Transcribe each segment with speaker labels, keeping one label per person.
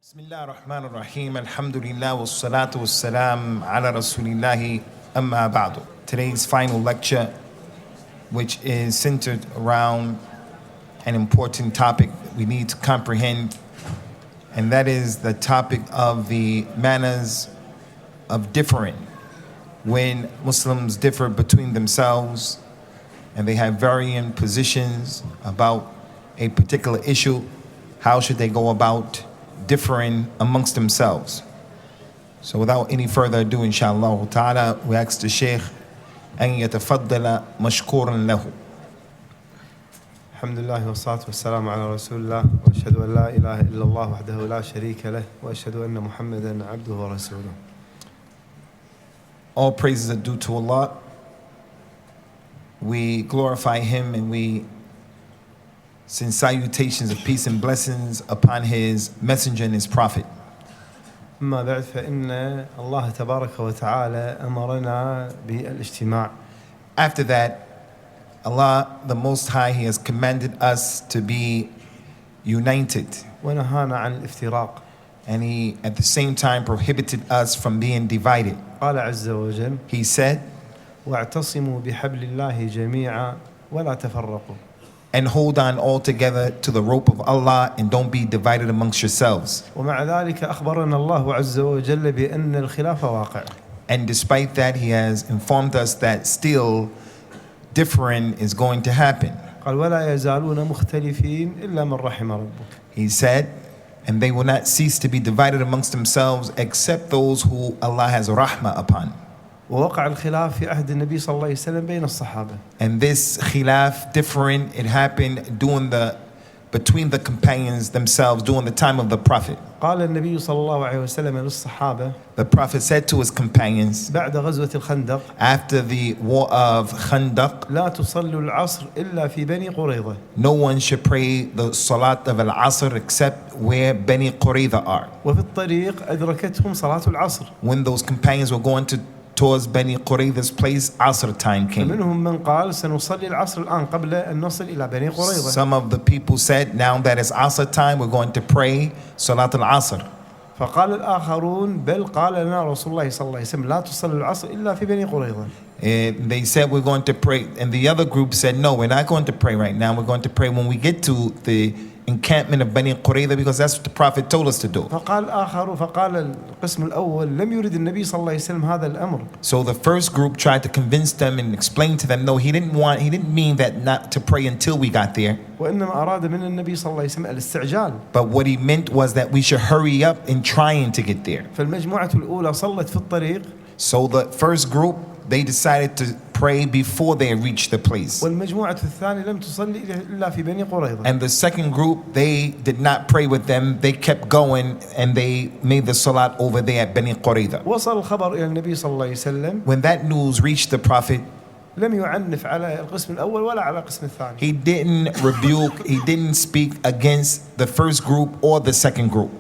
Speaker 1: Bismillah ar-Rahman ar-Rahim. Alhamdulillah wa salatu wa salam ala rasulillahi amma ba'du. Today's final lecture, which is centered around an important topic we need to comprehend, and that is the topic of the manners of differing. When Muslims differ between themselves and they have varying positions about a particular issue, how should they go about differing amongst themselves? So without any further ado, inshallah ta'ala, we ask the Shaykh أن يتفضل مشكورا له.
Speaker 2: الحمد لله والصلاة والسلام على رسول الله وأشهد أن لا إله إلا الله وحده لا شريك له وأشهد أن محمدا عبده ورسوله.
Speaker 1: All praises are due to Allah. We glorify Him and we send salutations of peace and blessings upon His messenger and His prophet.
Speaker 2: أما بعد فإن الله تبارك وتعالى أمرنا بالاجتماع.
Speaker 1: After that, Allah the Most High, He has commanded us to be united,
Speaker 2: ونهانا عن الافتراق.
Speaker 1: and He at the same time prohibited us from being divided.
Speaker 2: قال عز وجل:
Speaker 1: He said,
Speaker 2: واعتصموا بحبل الله جميعا ولا تفرقوا.
Speaker 1: and hold on all together to the rope of Allah and don't be divided amongst yourselves.
Speaker 2: ومع ذلك أخبرنا الله عز وجل بأن الخلاف واقع.
Speaker 1: And despite that, He has informed us that still differing is going to happen.
Speaker 2: قال: ولا يزالون مختلفين إلا من رحم ربك.
Speaker 1: He said, and they will not cease to be divided amongst themselves except those who Allah has rahmah upon.
Speaker 2: ووقع الخلاف في عهد النبي صلى الله عليه وسلم بين الصحابة.
Speaker 1: And this khilaf, differing, it happened between the companions themselves during the time of the Prophet.
Speaker 2: قال النبي صلى الله عليه وسلم للصحابة
Speaker 1: The Prophet said to his companions
Speaker 2: بعد غزوة الخندق:
Speaker 1: after the war of Khandaq,
Speaker 2: لا تصلوا العصر إلا في بني قريظة.
Speaker 1: no one should pray the salat of al-Asr except where Bani Qurayza are.
Speaker 2: وفي الطريق أدركتهم صلاة العصر.
Speaker 1: When those companions were going towards Bani Qurayza's place, Asr time came.
Speaker 2: فمنهم من قال سنصلي العصر الآن قبل أن نصل إلى بني قريظة.
Speaker 1: Some of the people said, now that it's Asr time, we're going to pray Salat al-Asr.
Speaker 2: فقال الآخرون بل قال لنا رسول الله صلى الله عليه وسلم لا تصلوا العصر إلا في بني قريظة.
Speaker 1: And they said we're going to pray, and the other group said no, we're not going to pray right now, we're going to pray when we get to the encampment of Bani Qurayza, because that's what the Prophet told us to do.
Speaker 2: فقال القسم الأول لم يرد النبي صلى الله عليه وسلم هذا الأمر.
Speaker 1: So the first group tried to convince them and explain to them, no, he didn't mean that not to pray until we got there.
Speaker 2: وإنما أراد من النبي صلى الله عليه وسلم الاستعجال.
Speaker 1: But what he meant was that we should hurry up in trying to get there.
Speaker 2: فالمجموعة الأولى صلت في الطريق.
Speaker 1: So the first group, they decided to pray before they reached the place.
Speaker 2: والمجموعة الثانية لم تصلي إلا في بني قريظة.
Speaker 1: And the second group, they did not pray with them. They kept going and they made the salat over there at Bani Qurayza.
Speaker 2: وصل الخبر إلى النبي صلى الله عليه وسلم.
Speaker 1: When that news reached the Prophet,
Speaker 2: لم يعنف على القسم الأول ولا على القسم الثاني.
Speaker 1: he didn't rebuke, he didn't speak against the first group or the second group.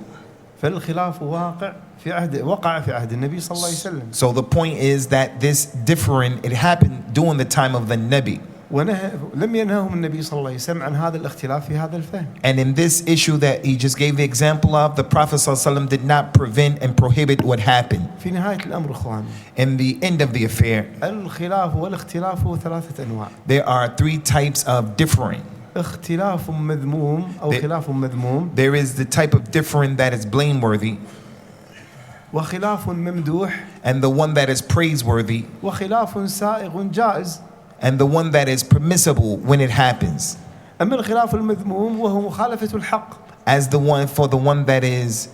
Speaker 2: فالخلاف وقع في عهد النبي صلى الله عليه وسلم.
Speaker 1: So the point is that this differing, it happened during the time of the Nabi.
Speaker 2: لم ينههم النبي صلى الله عليه وسلم عن هذا الاختلاف في هذا الفهم.
Speaker 1: And in this issue that he just gave the example of, the Prophet ﷺ did not prevent and prohibit what happened.
Speaker 2: في نهاية الأمر إخواني.
Speaker 1: In the end of the affair,
Speaker 2: الخلاف والاختلاف ثلاثة أنواع.
Speaker 1: there are three types of differing.
Speaker 2: اختلاف مذموم أو خلاف مذموم.
Speaker 1: There is the type of differing that is blameworthy,
Speaker 2: وخلاف ممدوح.
Speaker 1: and the one that is praiseworthy,
Speaker 2: وخلاف سائغ جائز.
Speaker 1: and the one that is permissible when it happens.
Speaker 2: أما الخلاف المذموم وهو مخالفة الحق.
Speaker 1: As the one that is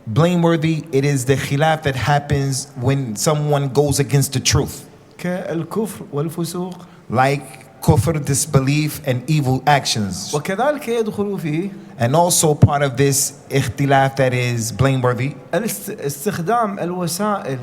Speaker 1: blameworthy, it is the khilaf that happens when someone goes against the truth.
Speaker 2: كالكفر والفسوق.
Speaker 1: Like kufr, disbelief, and evil actions.
Speaker 2: وكذلك يدخل فيه.
Speaker 1: And also part of this ikhtilaf that is blameworthy,
Speaker 2: استخدام الوسائل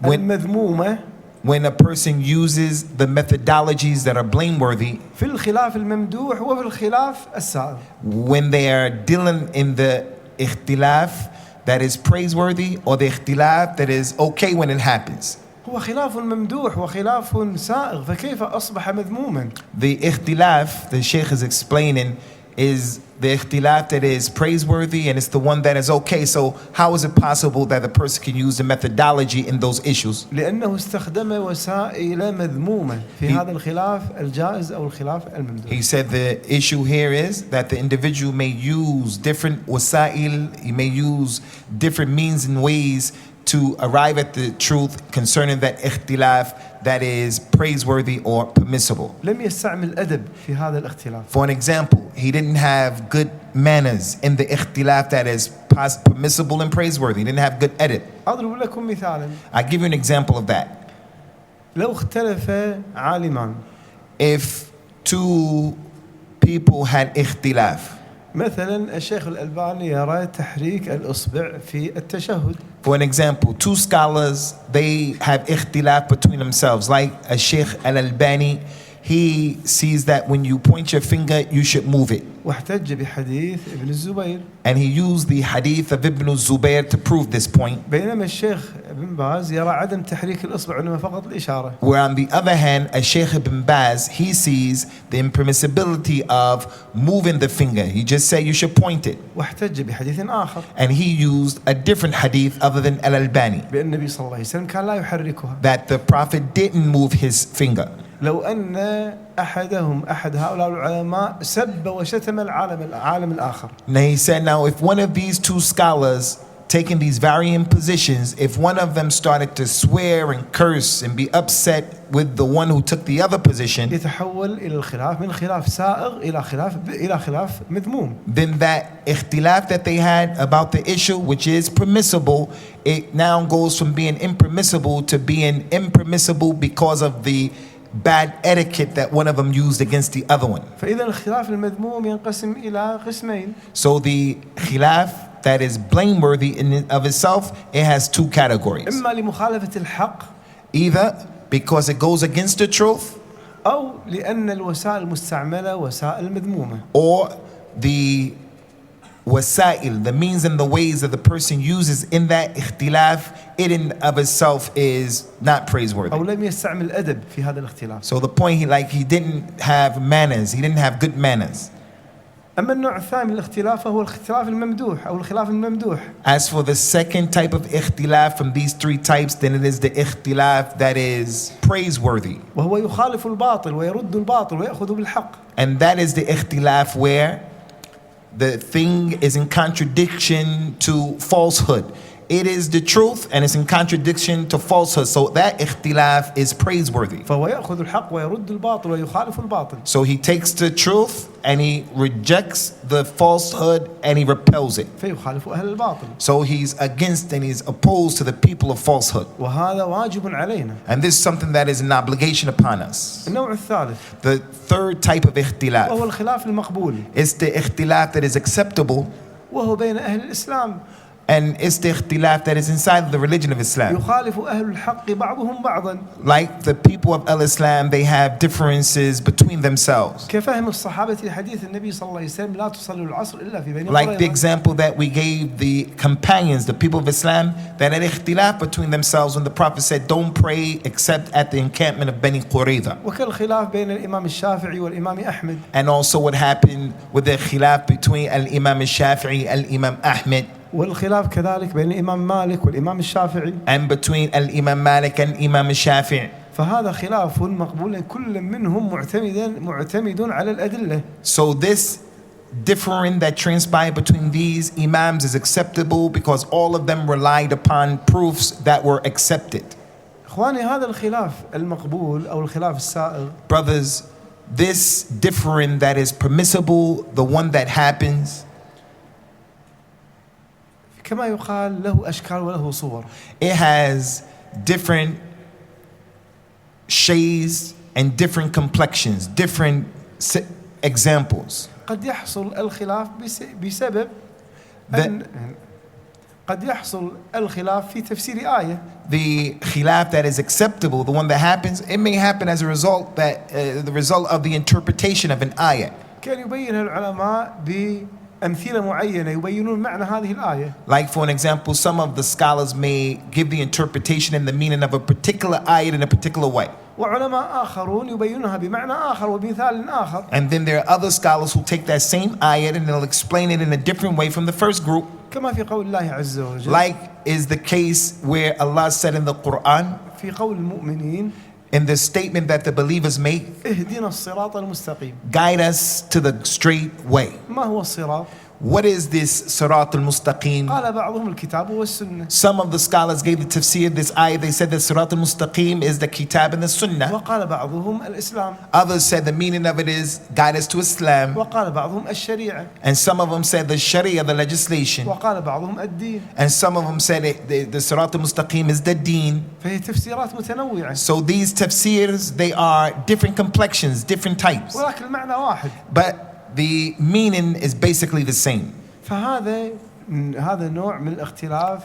Speaker 2: المذمومة.
Speaker 1: when a person uses the methodologies that are blameworthy,
Speaker 2: في الخلاف الممدوح وفي الخلاف السائغ.
Speaker 1: when they are dealing in the ikhtilaf that is praiseworthy or the ikhtilaf that is okay when it happens.
Speaker 2: هو خلاف ممدوح وخلاف سائغ فكيف أصبح مذموما؟
Speaker 1: The ikhtilaf, the Shaykh is explaining, is the ikhtilaf that is praiseworthy and it's the one that is okay. So how is it possible that the person can use the methodology in those issues?
Speaker 2: لأنه استخدم وسائل مذمومة في هذا الخلاف الجائز أو الخلاف الممدوح.
Speaker 1: He said the issue here is that the individual may use different wasa'il, he may use different means and ways to arrive at the truth concerning that ikhtilaf that is praiseworthy or permissible.
Speaker 2: لم يستعمل أدب في هذا الاختلاف.
Speaker 1: For an example, he didn't have good manners in the ikhtilaf that is permissible and praiseworthy. He didn't have good edit.
Speaker 2: أضرب لكم مثالا.
Speaker 1: I'll give you an example of that.
Speaker 2: لو اختلف عالمان.
Speaker 1: If two people had ikhtilaf.
Speaker 2: مثلا الشيخ الألباني يرى تحريك الإصبع في التشهد.
Speaker 1: For an example, two scholars, they have ikhtilaf between themselves. Like a Sheikh Al-Albani, he sees that when you point your finger, you should move it.
Speaker 2: واحتج بحديث ابن الزبير.
Speaker 1: And he used the hadith of Ibn Zubayr to prove this point.
Speaker 2: بينما الشيخ ابن باز يرى عدم تحريك الإصبع وإنما فقط الإشارة.
Speaker 1: Where on the other hand, a Sheikh Ibn Baz, he sees the impermissibility of moving the finger. He just said you should point it.
Speaker 2: واحتج بحديث آخر.
Speaker 1: And he used a different hadith other than Al-Albani.
Speaker 2: بأن النبي صلى الله عليه وسلم كان لا يحركها.
Speaker 1: That the Prophet didn't move his finger.
Speaker 2: لو أن أحد هؤلاء العلماء سب وشتم العالم الآخر.
Speaker 1: Now he said, now if one of these two scholars taking these varying positions, if one of them started to swear and curse and be upset with the one who took the other position,
Speaker 2: يتحول إلى الخلاف من خلاف سائغ إلى خلاف مذموم.
Speaker 1: then that ikhtilaf that they had about the issue, which is permissible, it now goes from being impermissible to being impermissible because of the bad etiquette that one of them used against the other one.
Speaker 2: فإذا الخلاف المذموم ينقسم إلى قسمين.
Speaker 1: So the khilaf that is blameworthy in and of itself, it has two categories.
Speaker 2: إما لمخالفة الحق.
Speaker 1: Either because it goes against the truth,
Speaker 2: أو لأن الوسائل المستعملة وسائل مذمومة.
Speaker 1: or the wasa'il, the means and the ways that the person uses in that ikhtilaf, it in of itself is not praiseworthy.
Speaker 2: أو لم يستعمل أدب في هذا الاختلاف.
Speaker 1: So the point, he didn't have manners, he didn't have good manners.
Speaker 2: أما النوع الثاني من الاختلاف فهو الاختلاف الممدوح أو الخلاف الممدوح.
Speaker 1: As for the second type of ikhtilaf from these three types, then it is the ikhtilaf that is praiseworthy.
Speaker 2: وهو يخالف الباطل ويرد الباطل ويأخذ بالحق.
Speaker 1: And that is the ikhtilaf where the thing is in contradiction to falsehood. It is the truth and it's in contradiction to falsehood. So that ikhtilaf is praiseworthy.
Speaker 2: فهو يأخذ الحق ويرد الباطل ويخالف الباطل.
Speaker 1: So he takes the truth and he rejects the falsehood and he repels it.
Speaker 2: فيخالف أهل الباطل.
Speaker 1: So he's against and he's opposed to the people of falsehood.
Speaker 2: وهذا واجب علينا.
Speaker 1: And this is something that is an obligation upon us.
Speaker 2: النوع الثالث.
Speaker 1: The third type of ikhtilaf
Speaker 2: وهو الخلاف المقبول.
Speaker 1: is the ikhtilaf that is acceptable,
Speaker 2: وهو بين أهل الإسلام.
Speaker 1: and it's the ikhtilaf that is inside of the religion of Islam.
Speaker 2: يخالف أهل الحق بعضهم بعضا.
Speaker 1: Like the people of Al-Islam, they have differences between themselves.
Speaker 2: كفهم الصحابة لحديث النبي صلى الله عليه وسلم لا تصلوا العصر إلا في بني
Speaker 1: Like the
Speaker 2: قريظة.
Speaker 1: example that we gave the companions, the people of Islam, that had ikhtilaf between themselves when the Prophet said, don't pray except at the encampment of Bani Qurayza.
Speaker 2: وكالخلاف بين الإمام الشافعي والإمام أحمد.
Speaker 1: And also what happened with the khilaf between Al-Imam al-Shafi'i, Al-Imam Ahmed,
Speaker 2: والخلاف كذلك بين الإمام مالك والإمام الشافعي.
Speaker 1: and between Al-Imam Malik and Imam al-Shafi'i.
Speaker 2: فهذا خلاف مقبول كل منهم معتمد على الأدلة.
Speaker 1: So this differing that transpired between these imams is acceptable because all of them relied upon proofs that were accepted.
Speaker 2: إخواني هذا الخلاف المقبول أو الخلاف السائغ.
Speaker 1: Brothers, this differing that is permissible, the one that happens,
Speaker 2: كما يقال له أشكال وله صور.
Speaker 1: it has different shades and different complexions, different examples.
Speaker 2: قد يحصل الخلاف بسبب قد يحصل الخلاف في تفسير آية.
Speaker 1: The khilaf that is acceptable, the one that happens, it may happen as a result the result of the interpretation of an ayah.
Speaker 2: كان يبينها العلماء بأمثلة معينة يبينون معنى هذه الآية.
Speaker 1: Like for an example, some of the scholars may give the interpretation and the meaning of a particular ayah in a particular way.
Speaker 2: وعلماء آخرون يبينها بمعنى آخر وبمثال آخر.
Speaker 1: And then there are other scholars who take that same ayat and they'll explain it in a different way from the first group.
Speaker 2: كما في قول الله عز وجل.
Speaker 1: Like is the case where Allah said in the Quran,
Speaker 2: في قول المؤمنين.
Speaker 1: in the statement that the believers make,
Speaker 2: اهدنا الصراط المستقيم.
Speaker 1: guide us to the straight way.
Speaker 2: ما هو الصراط؟
Speaker 1: What is this Sirat al-Mustaqim?
Speaker 2: قال بعضهم الكتاب والسنة.
Speaker 1: Some of the scholars gave the tafsir this ayah. They said that Sirat al-Mustaqim is the Kitab and the Sunnah.
Speaker 2: وقال بعضهم الإسلام.
Speaker 1: Others said the meaning of it is guide us to Islam.
Speaker 2: وقال بعضهم الشريعة.
Speaker 1: And some of them said the Sharia, the legislation.
Speaker 2: وقال بعضهم الدين.
Speaker 1: And some of them said the Sirat al-Mustaqim is the deen.
Speaker 2: فهي تفسيرات متنوعة.
Speaker 1: So these tafsirs, they are different complexions, different types.
Speaker 2: ولكن المعنى واحد.
Speaker 1: But the meaning is basically the same.
Speaker 2: فهذا نوع من الاختلاف.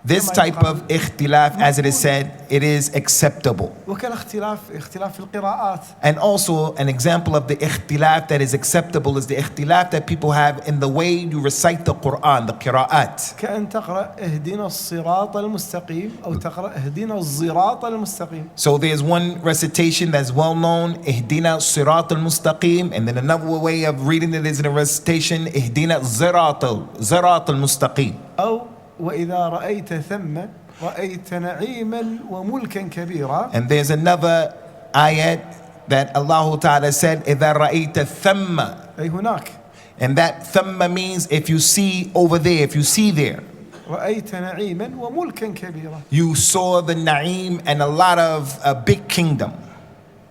Speaker 1: This type of ikhtilaf, as it is said, it is acceptable.
Speaker 2: وكالاختلاف اختلاف في القراءات.
Speaker 1: And also an example of the ikhtilaf that is acceptable is the ikhtilaf that people have in the way you recite the Quran, the qira'at.
Speaker 2: كأن تقرأ اهدنا الصراط المستقيم أو تقرأ اهدنا الصراط المستقيم.
Speaker 1: So there's one recitation that's well known, ihdina sirat al-mustaqim, and then another way of reading it is in a recitation, ihdina zirat al-mustaqim.
Speaker 2: أو وإذا رأيت ثم رأيت نعيما وملكا كبيرا.
Speaker 1: And there's another ayat that Allah Ta'ala said, إذا رأيت ثم.
Speaker 2: أي هناك.
Speaker 1: And that ثم means if you see over there, if you see there.
Speaker 2: رأيت نعيما وملكا كبيرا.
Speaker 1: You saw the na'im and a lot of a big kingdom.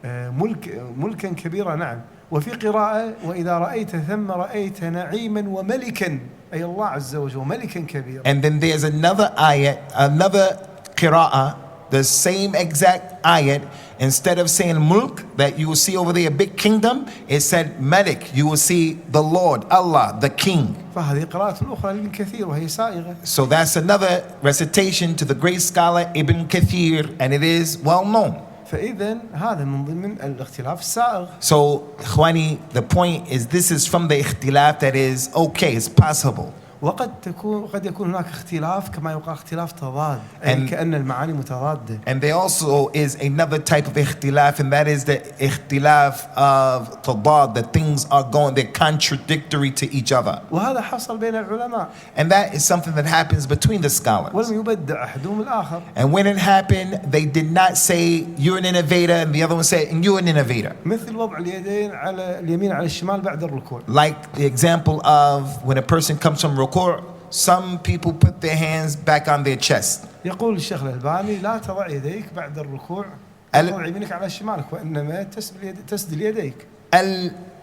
Speaker 2: ملكا كبيرا نعم. وفي قراءة وإذا رأيت ثم رأيت نعيما وملكا أي الله عز وجل وملكا كبيرا.
Speaker 1: And then there's another ayat, another qira'ah, the same exact ayat. Instead of saying mulk, that you will see over there a big kingdom, it said malik, you will see the Lord, Allah, the King.
Speaker 2: فهذه قراءة أخرى لابن كثير وهي سائغة.
Speaker 1: So that's another recitation to the great scholar Ibn Kathir, and it is well known.
Speaker 2: فإذا هذا من ضمن الاختلاف السائغ.
Speaker 1: So, Khwani, the point is this is from the ikhtilaf that is okay, it's possible.
Speaker 2: قد يكون هناك اختلاف كما يقال اختلاف تضاد أي كأن المعاني متضادة.
Speaker 1: And there also is another type of ikhtilaf, and that is the ikhtilaf of tadad, that things are going, they're contradictory to each other.
Speaker 2: وهذا حصل بين العلماء.
Speaker 1: And that is something that happens between the scholars.
Speaker 2: ولم يبدع أحدهم الآخر.
Speaker 1: And when it happened, they did not say you're an innovator and the other one said and you're an innovator.
Speaker 2: مثل وضع اليدين على اليمين على الشمال بعد الركوع.
Speaker 1: Like the example of when a person comes from ruku', some people put their hands back on their chest.
Speaker 2: يقول الشيخ الألباني لا تضع يديك بعد الركوع تضع يمينك على شمالك وإنما تسدل يديك.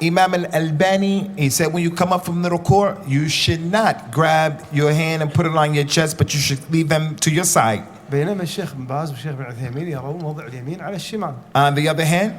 Speaker 1: Imam al-Albani, he said when you come up from the ruku', you should not grab your hand and put it on your chest, but you should leave them to your side.
Speaker 2: بينما الشيخ بن باز والشيخ بن عثيمين يرون وضع اليمين على الشمال.
Speaker 1: On the other hand,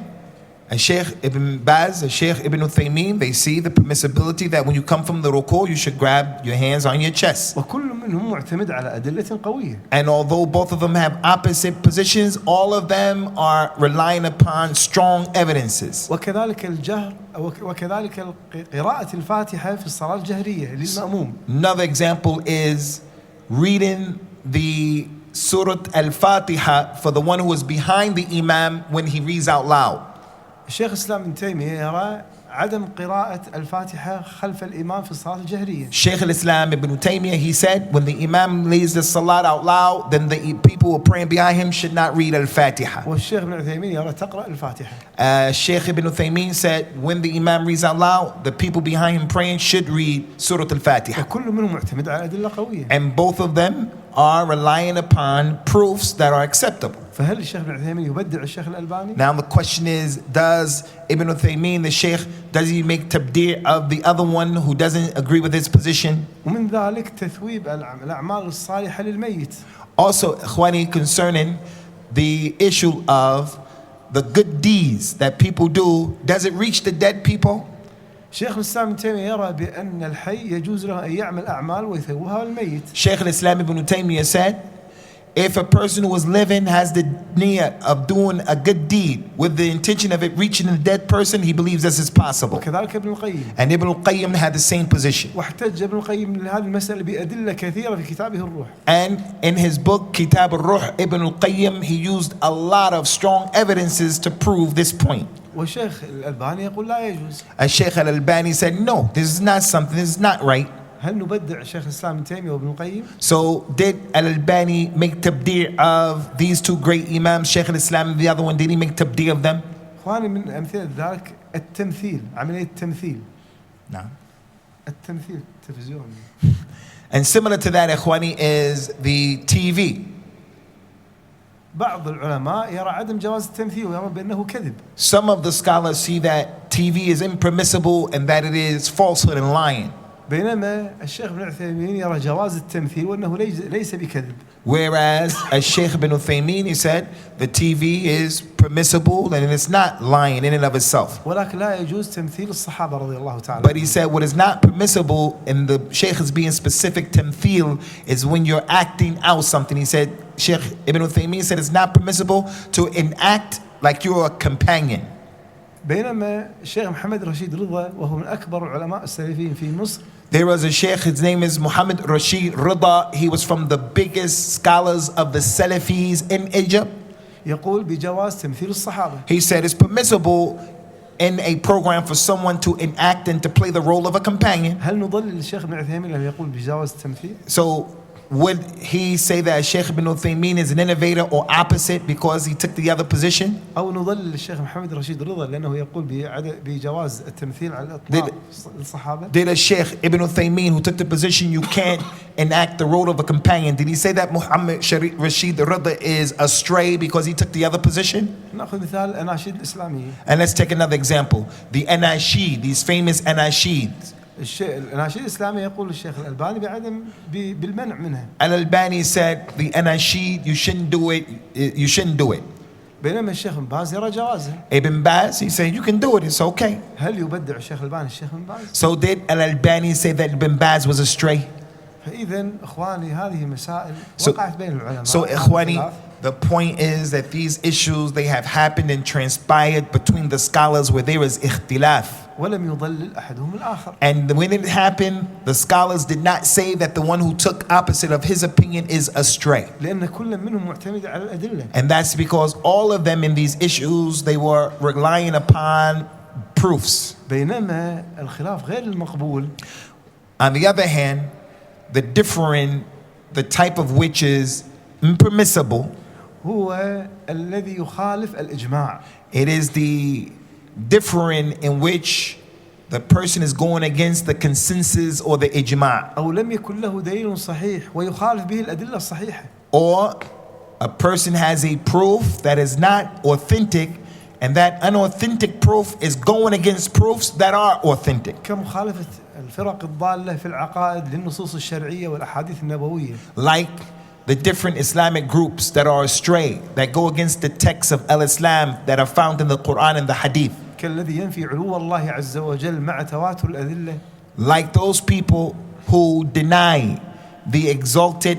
Speaker 1: Sheikh Ibn Baz, Sheikh Ibn Uthaymeen, they see the permissibility that when you come from the ruku', you should grab your hands on your chest.
Speaker 2: وكل منهم معتمد على أدلة قوية.
Speaker 1: And although both of them have opposite positions, all of them are relying upon strong evidences.
Speaker 2: وكذلك الجهر وكذلك قراءة الفاتحة في الصلاة الجهرية للمأموم.
Speaker 1: Another example is reading the Surah Al-Fatiha for the one who is behind the Imam when he reads out loud.
Speaker 2: الشيخ الإسلام ابن تيمية يرى عدم قراءة الفاتحة خلف الإمام في الصلاة الجهرية.
Speaker 1: Sheikh al-Islam Ibn Taymiyyah, he said when the Imam reads the Salat out loud, then the people who are praying behind him should not read Al-Fatiha.
Speaker 2: والشيخ ابن عثيمين يرى تقرأ الفاتحة.
Speaker 1: Sheikh Ibn Uthaymeen said when the Imam reads out loud, the people behind him praying should read Surah Al-Fatiha.
Speaker 2: وكل منهم معتمد على أدلة قوية.
Speaker 1: And both of them are relying upon proofs that are acceptable.
Speaker 2: فهل الشيخ ابن عثيمين يبدع الشيخ الألباني؟
Speaker 1: Now the question is, does Ibn Uthaymeen, the Sheikh, does he make tabdir of the other one who doesn't agree with his position?
Speaker 2: ومن ذلك تثويب الأعمال الصالحة للميت.
Speaker 1: Also, Ikhwani, concerning the issue of the good deeds that people do, does it reach the dead people?
Speaker 2: شيخ الإسلام ابن تيمية يرى بأن الحي يجوز له أن يعمل أعمال ويثوبها للميت.
Speaker 1: Sheikh al-Islam Ibn Taymiyyah said, if a person who is living has the niyyah of doing a good deed with the intention of it reaching a dead person, he believes this is possible.
Speaker 2: وكذلك ابن القيم.
Speaker 1: And Ibn al-Qayyim had the same position.
Speaker 2: واحتج ابن القيم لهذه المسألة بأدلة كثيرة في كتابه الروح.
Speaker 1: And in his book Kitab al-Ruh, Ibn al-Qayyim, he used a lot of strong evidences to prove this point.
Speaker 2: والشيخ الألباني يقول لا يجوز.
Speaker 1: Shaykh al-Albani said, no, this is not something, this is not right.
Speaker 2: هل نبدع شيخ الإسلام ابن تيمية وابن القيم؟
Speaker 1: So did al-Albani make tabdir of these two great imams, Shaykh al-Islam and the other one, did he make tabdir of them?
Speaker 2: إخواني من أمثلة ذلك التمثيل، عملية التمثيل.
Speaker 1: No.
Speaker 2: التمثيل التلفزيون.
Speaker 1: And similar to that, ikhwani, is the TV.
Speaker 2: بعض العلماء يرى عدم جواز التمثيل ويرى بأنه كذب.
Speaker 1: Some of the scholars see that TV is impermissible and that it is falsehood and lying.
Speaker 2: بينما الشيخ ابن عثيمين يرى جواز التمثيل وأنه ليس بكذب.
Speaker 1: Whereas Shaykh ibn Uthaymeen, he said the TV is permissible and it's not lying in and of itself.
Speaker 2: ولكن لا يجوز تمثيل الصحابة رضي الله تعالى.
Speaker 1: But he said what is not permissible, and the Shaykh is being specific, tamthil, is when you're acting out something. He said, Shaykh ibn Uthaymeen said it's not permissible to enact like you're a companion.
Speaker 2: بينما الشيخ محمد رشيد رضا وهو من أكبر العلماء السلفيين في مصر.
Speaker 1: There was a sheikh, his name is Muhammad Rashid Rida. He was from the biggest scholars of the Salafis in Egypt.
Speaker 2: يقول بجواز تمثيل الصحابة.
Speaker 1: He said it's permissible in a program for someone to enact and to play the role of a companion.
Speaker 2: هل نضلل الشيخ ابن عثيمين لما يقول بجواز التمثيل؟
Speaker 1: So would he say that Shaykh ibn Uthaymeen is an innovator or opposite because he took the other position?
Speaker 2: أو نضلل الشيخ محمد رشيد رضا لأنه يقول بجواز التمثيل على الإطلاق للصحابة؟
Speaker 1: Did a Shaykh ibn Uthaymeen who took the position you can't enact the role of a companion, did he say that Muhammad Rashid Rida is astray because he took the other position?
Speaker 2: نأخذ مثال الأناشيد الإسلامية.
Speaker 1: And let's take another example. The Anashid, these famous Anashids.
Speaker 2: الأناشيد الإسلامية يقول الشيخ الألباني بعدم بالمنع منها.
Speaker 1: Al-Albani said the Anashid, you shouldn't do it, you shouldn't do it.
Speaker 2: بينما الشيخ ابن باز يرى جوازها.
Speaker 1: Ibn Baz, he said you can do it, it's okay.
Speaker 2: هل يبدع الشيخ الألباني الشيخ ابن باز؟
Speaker 1: So did Al-Albani say that Ibn Baz was astray?
Speaker 2: فإذا إخواني هذه مسائل وقعت بين العلماء.
Speaker 1: So ikhwani, the point is that these issues, they have happened and transpired between the scholars where there is ikhtilaf.
Speaker 2: ولم يضلل أحدهم الآخر.
Speaker 1: And when it happened, the scholars did not say that the one who took opposite of his opinion is astray.
Speaker 2: لأن كل منهم معتمد على الأدلة.
Speaker 1: And that's because all of them in these issues, they were relying upon proofs.
Speaker 2: بينما الخلاف غير المقبول.
Speaker 1: On the other hand, the differing, the type of which is impermissible,
Speaker 2: هو الذي يخالف الإجماع.
Speaker 1: it is the differing in which the person is going against the consensus or the ijma'.
Speaker 2: أو لم يكن له دليل صحيح ويخالف به الأدلة الصحيحة.
Speaker 1: Or a person has a proof that is not authentic, and that unauthentic proof is going against proofs that are authentic.
Speaker 2: كمخالفة الفرق الضالة في العقائد للنصوص الشرعية والأحاديث النبوية.
Speaker 1: Like the different Islamic groups that are astray, that go against the texts of Al-Islam that are found in the Quran and the Hadith.
Speaker 2: كالذي ينفي علو الله عز وجل مع تواتر الأدلة.
Speaker 1: Like those people who deny the exalted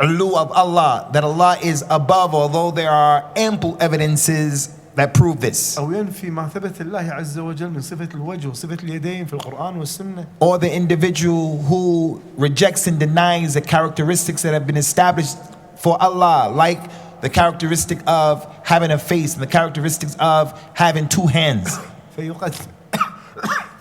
Speaker 1: ulu of Allah, that Allah is above, although there are ample evidences that prove this.
Speaker 2: أو ينفي ما ثبت الله عز وجل من صفة الوجه وصفة اليدين في القرآن والسنة.
Speaker 1: Or the individual who rejects and denies the characteristics that have been established for Allah, like the characteristic of having a face and the characteristics of having two hands.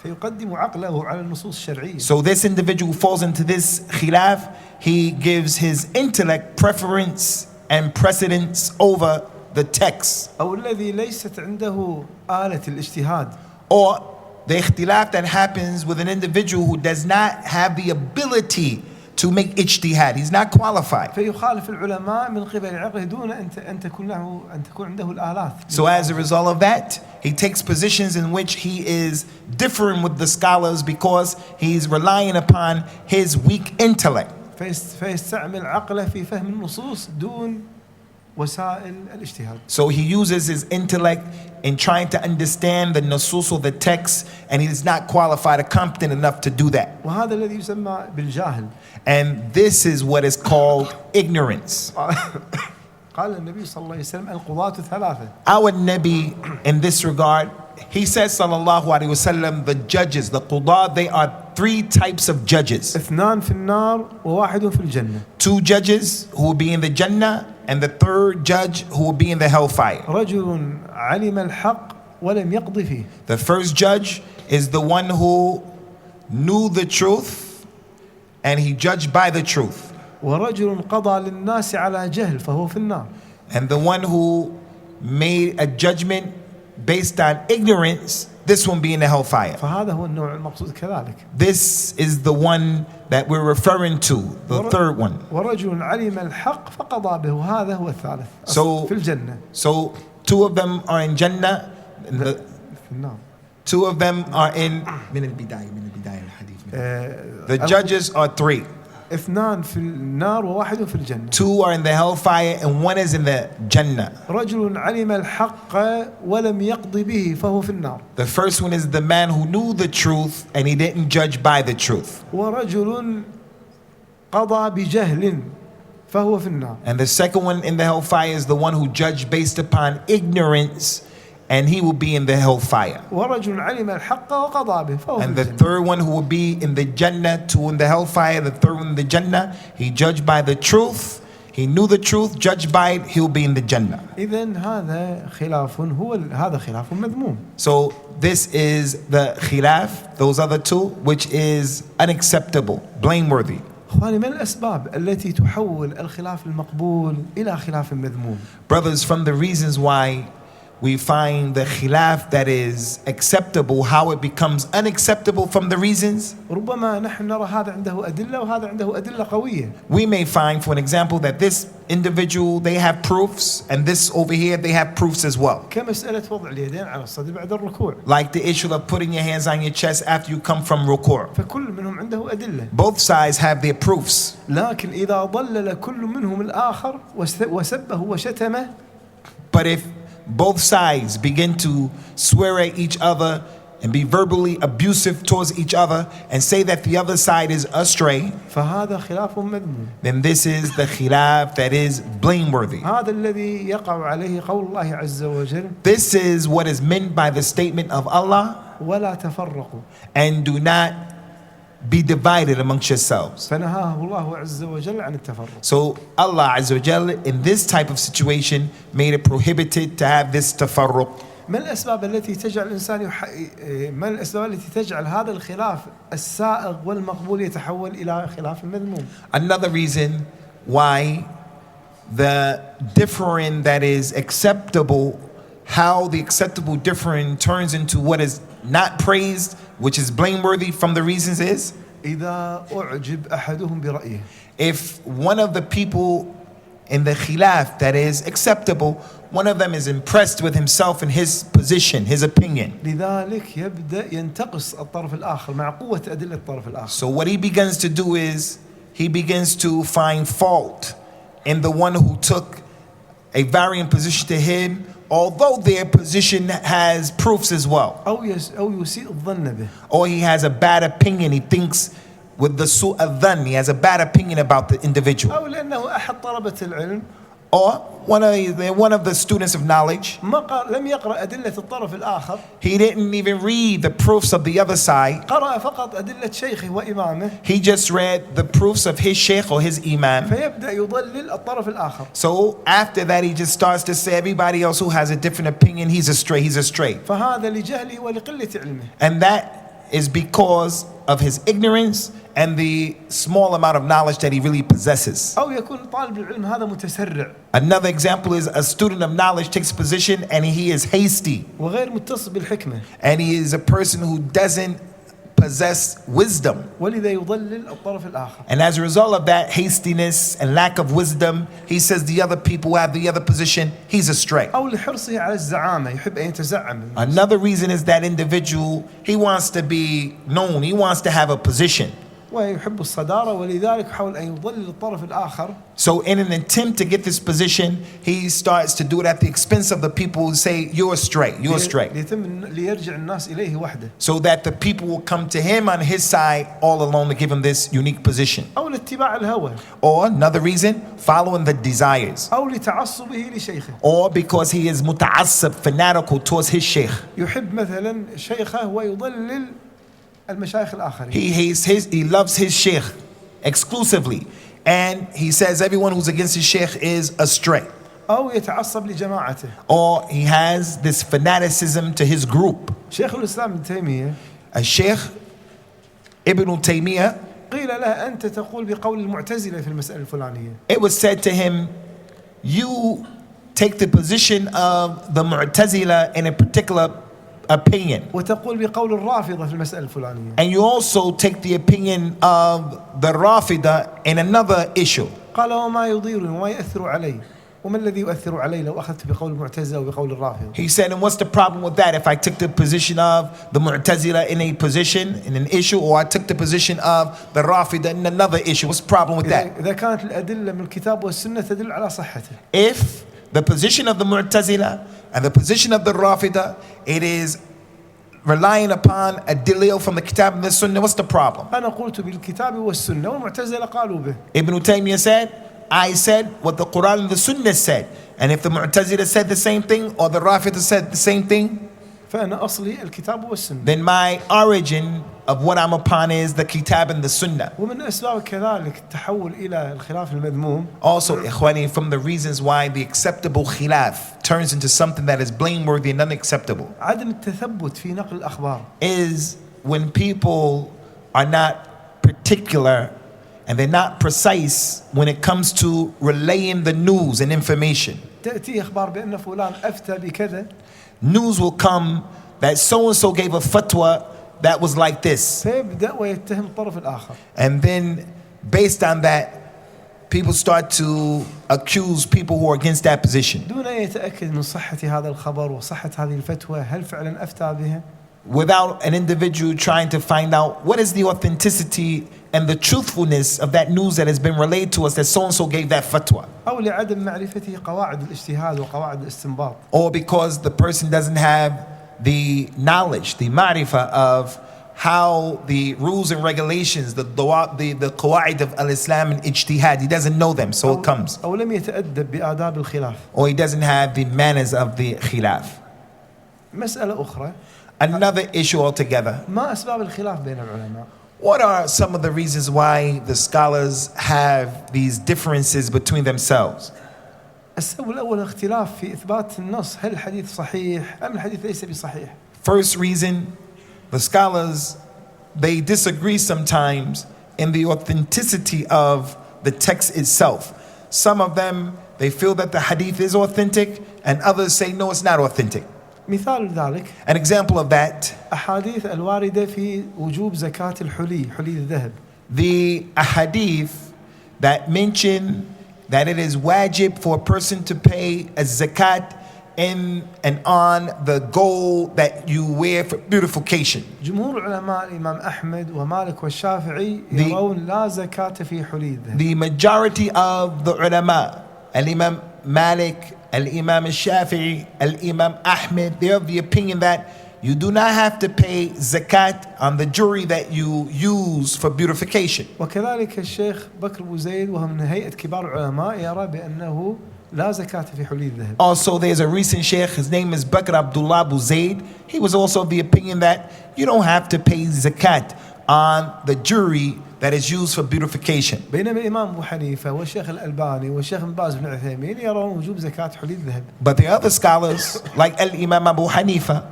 Speaker 2: فيقدم عقله على النصوص الشرعية.
Speaker 1: So this individual who falls into this khilaf, he gives his intellect preference and precedence over the text.
Speaker 2: أو الذي ليست عنده آلة الاجتهاد.
Speaker 1: Or the ikhtilaf that happens with an individual who does not have the ability to make ijtihad. He's not qualified.
Speaker 2: فيخالف العلماء من قبل عقله دون أن تكون عنده الآلات.
Speaker 1: So as a result of that, he takes positions in which he is differing with the scholars because he's relying upon his weak intellect.
Speaker 2: فيستعمل عقله في فهم النصوص دون وسائل الاجتهاد.
Speaker 1: So he uses his intellect in trying to understand the nusus or the text, and he is not qualified or competent enough to do that.
Speaker 2: وهذا الذي يسمى بالجاهل.
Speaker 1: And this is what is called ignorance.
Speaker 2: قال النبي صلى الله عليه وسلم القضاة ثلاثة.
Speaker 1: Our Nabi, in this regard, he says, sallallahu alaihi wasallam, the judges, the qudah, they are three types of judges.
Speaker 2: اثنان في النار وواحد في الجنة.
Speaker 1: Two judges who will be in the Jannah, and the third judge who will be in the hellfire.
Speaker 2: رجل علم الحق ولم يقض فيه.
Speaker 1: The first judge is the one who knew the truth and he judged by the truth.
Speaker 2: ورجل قضى للناس على جهل فهو في النار.
Speaker 1: And the one who made a judgment based on ignorance, this one be in the hellfire.
Speaker 2: فهذا هو النوع المقصود كذلك.
Speaker 1: This is the one that we're referring to, the third one.
Speaker 2: ورجل علم الحق فقضى به هذا هو الثالث.
Speaker 1: So,
Speaker 2: في الجنة.
Speaker 1: So two of them are in Jannah.
Speaker 2: في النار.
Speaker 1: Two of them are in. The judges are three.
Speaker 2: اثنان في النار وواحد في الجنة.
Speaker 1: Two are in the hellfire and one is in the Jannah.
Speaker 2: رجل علم الحق ولم يقض به فهو في النار.
Speaker 1: The first one is the man who knew the truth and he didn't judge by the truth.
Speaker 2: ورجل قضى بجهل فهو في النار.
Speaker 1: And the second one in the hellfire is the one who judged based upon ignorance, and he will be in the hellfire.
Speaker 2: ورجل علم الحق وقضى به فهو في
Speaker 1: And the
Speaker 2: الجنة.
Speaker 1: third one who will be in the Jannah, two in the hellfire, the third one in the Jannah, he judged by the truth, he knew the truth, judged by it, he'll be in the Jannah.
Speaker 2: إذن هذا خلاف هذا خلاف مذموم.
Speaker 1: So this is the khilaf, those other two, which is unacceptable, blameworthy.
Speaker 2: إخواني ما الأسباب التي تحول الخلاف المقبول إلى خلاف مذموم؟
Speaker 1: Brothers, from the reasons why we find the khilaf that is acceptable, how it becomes unacceptable from the reasons.
Speaker 2: ربما نحن نرى هذا عنده أدلة وهذا عنده أدلة قوية.
Speaker 1: We may find, for an example, that this individual, they have proofs, and this over here, they have proofs as well.
Speaker 2: كمسألة وضع اليدين على الصدر بعد الركوع.
Speaker 1: Like the issue of putting your hands on your chest after you come from ruku'.
Speaker 2: فكل منهم عنده أدلة.
Speaker 1: Both sides have their proofs.
Speaker 2: لكن إذا ضلل كل منهم الآخر وسبه وشتمه.
Speaker 1: But if both sides begin to swear at each other and be verbally abusive towards each other and say that the other side is astray,
Speaker 2: فهذا خلاف مذموم.
Speaker 1: then this is the khilaf that is blameworthy.
Speaker 2: هذا الذي يقع عليه قول الله عز وجل.
Speaker 1: This is what is meant by the statement of Allah,
Speaker 2: ولا تفرقوا.
Speaker 1: and do not be divided amongst yourselves.
Speaker 2: فنهاه الله عز وجل عن التفرق.
Speaker 1: So Allah Azza wa Jal in this type of situation made it prohibited to have this tafarruq.
Speaker 2: ما الأسباب التي تجعل الإنسان ما الأسباب التي تجعل هذا الخلاف السائغ والمقبول يتحول إلى خلاف مذموم؟
Speaker 1: Another reason why the differing that is acceptable, how the acceptable differing turns into what is not praised, which is blameworthy from the reasons is,
Speaker 2: إذا أعجب أحدهم برأيه.
Speaker 1: if one of the people in the khilaf that is acceptable, one of them is impressed with himself and his position, his opinion.
Speaker 2: لذلك يبدأ ينتقص الطرف الآخر مع قوة أدلة الطرف الآخر.
Speaker 1: So what he begins to do is he begins to find fault in the one who took a varying position to him, although their position has proofs as well.
Speaker 2: أو يسيء الظن به.
Speaker 1: Or he has a bad opinion, he thinks with the su'u adhan, he has a bad opinion about the individual.
Speaker 2: أو لأنه أحد طلبة العلم.
Speaker 1: Or one of the students of knowledge,
Speaker 2: لم يقرأ أدلة الطرف الآخر.
Speaker 1: he didn't even read the proofs of the other side.
Speaker 2: قرأ فقط أدلة شيخه وإمامه.
Speaker 1: He just read the proofs of his sheikh or his imam.
Speaker 2: فيبدأ يضلل الطرف الآخر.
Speaker 1: So after that, he just starts to say everybody else who has a different opinion, he's astray, he's astray.
Speaker 2: فهذا لجهله ولقلة علمه.
Speaker 1: And that is because of his ignorance and the small amount of knowledge that he really possesses.
Speaker 2: أو يكون طالب العلم هذا متسرع.
Speaker 1: Another example is a student of knowledge takes a position and he is hasty.
Speaker 2: وغير متصل بالحكمة.
Speaker 1: And he is a person who doesn't possess wisdom.
Speaker 2: ولذا يضلل الطرف الآخر.
Speaker 1: And as a result of that hastiness and lack of wisdom, he says the other people who have the other position, he's astray.
Speaker 2: أو لحرصه على الزعامة يحب أن يتزعم.
Speaker 1: Another reason is that individual, he wants to be known, he wants to have a position.
Speaker 2: ويحب الصدارة ولذلك يحاول أن يضلل الطرف الآخر.
Speaker 1: So in an attempt to get this position, he starts to do it at the expense of the people who say, you're astray, you're astray.
Speaker 2: ليرجع الناس إليه وحده.
Speaker 1: So that the people will come to him on his side all alone to give him this unique position.
Speaker 2: أو لاتباع الهوى.
Speaker 1: Or another reason, following the desires.
Speaker 2: أو لتعصبه لشيخه.
Speaker 1: Or because he is muta'assab, fanatical towards his sheikh.
Speaker 2: يحب مثلا شيخه ويضلل المشايخ الآخرين.
Speaker 1: He loves his sheikh exclusively. And he says everyone who's against his sheikh is astray.
Speaker 2: أو يتعصب لجماعته.
Speaker 1: Or he has this fanaticism to his group.
Speaker 2: شيخ الإسلام ابن تيمية.
Speaker 1: الشيخ ابن تيمية.
Speaker 2: قيل له أنت تقول بقول المعتزلة في المسألة الفلانية.
Speaker 1: It was said to him, you take the position of the Mu'tazila in a particular opinion.
Speaker 2: وتقول بقول الرافضة في المسألة الفلانية.
Speaker 1: And you also take the opinion of the Rafida in another issue.
Speaker 2: قال وما يضيرني وما يأثر علي وما الذي يؤثر علي لو أخذت بقول المعتزلة وبقول الرافضة.
Speaker 1: He said, and what's the problem with that if I took the position of the Mu'tazila in a position, in an issue, or I took the position of the Rafida in another issue? What's the problem with that?
Speaker 2: إذا كانت الأدلة من الكتاب والسنة تدل على صحته.
Speaker 1: If the position of the Mu'tazila and the position of the Rafida, it is relying upon a dalil from the Kitab and the Sunnah, what's the problem?
Speaker 2: أنا قلت بالكتاب والسنة والمعتزلة قالوا به.
Speaker 1: Ibn Taymiyyah said, I said what the Quran and the Sunnah said. And if the Mu'tazila said the same thing or the Rafida said the same thing,
Speaker 2: فأنا أصلي الكتاب والسنة.
Speaker 1: then my origin of what I'm upon is the Kitab and the Sunnah.
Speaker 2: ومن أسباب كذلك التحول إلى الخلاف المذموم.
Speaker 1: Also, ikhwani, from the reasons why the acceptable khilaf turns into something that is blameworthy and unacceptable
Speaker 2: عدم التثبت في نقل الأخبار.
Speaker 1: is when people are not particular and they're not precise when it comes to relaying the news and information.
Speaker 2: تأتي أخبار بأن فلان أفتى بكذا.
Speaker 1: News will come that so-and-so gave a fatwa that was like this.
Speaker 2: فيبدأ ويتهم الطرف الآخر.
Speaker 1: And then based on that, people start to accuse people who are against that position.
Speaker 2: دون أن يتأكد من صحة هذا الخبر وصحة هذه الفتوى هل فعلا أفتى بها.
Speaker 1: Without an individual trying to find out what is the authenticity and the truthfulness of that news that has been relayed to us that so-and-so gave that fatwa.
Speaker 2: أو لعدم معرفته قواعد الاجتهاد وقواعد الاستنباط.
Speaker 1: Or because the person doesn't have the knowledge, the ma'rifah of how the rules and regulations, the qawaid of al-Islam and ijtihad, he doesn't know them, so it comes.
Speaker 2: أو لم يتأدب بآداب الخلاف.
Speaker 1: Or he doesn't have the manners of the khilaf.
Speaker 2: مسألة أخرى.
Speaker 1: Another issue altogether.
Speaker 2: ما أسباب الخلاف بين العلماء؟
Speaker 1: What are some of the reasons why the scholars have these differences between themselves?
Speaker 2: السبب الأول اختلاف في إثبات النص هل الحديث صحيح أم الحديث ليس بصحيح.
Speaker 1: First reason, the scholars, they disagree sometimes in the authenticity of the text itself. Some of them, they feel that the hadith is authentic, and others say no, it's not authentic.
Speaker 2: مثال ذلك
Speaker 1: An example of that,
Speaker 2: أحاديث الواردة في وجوب زكاة الحلي الذهب.
Speaker 1: the ahadith that mention that it is wajib for a person to pay a zakat in and on the gold that you wear for beautification.
Speaker 2: جمهور علماء الإمام أحمد ومالك والشافعي يرون لا زكاة في حلي الذهب.
Speaker 1: The majority of the ulama, al-Imam Malik, al-Imam al-Shafi'i, al-Imam Ahmed, they're of the opinion that you do not have to pay zakat on the jewelry that you use for beautification.
Speaker 2: وكذلك الشيخ بكر أبو زيد وهو من هيئة كبار العلماء يرى بأنه لا زكاة في حلي الذهب.
Speaker 1: Also, there's a recent sheikh, his name is Bakr Abdullah Abu Zaid. He was also of the opinion that you don't have to pay zakat on the jewelry that is used for beautification.
Speaker 2: بينما الإمام أبو حنيفة والشيخ الألباني والشيخ بن باز بن عثيمين يرون وجوب زكاة حلي الذهب.
Speaker 1: But the other scholars, like Al-Imam Abu Hanifa,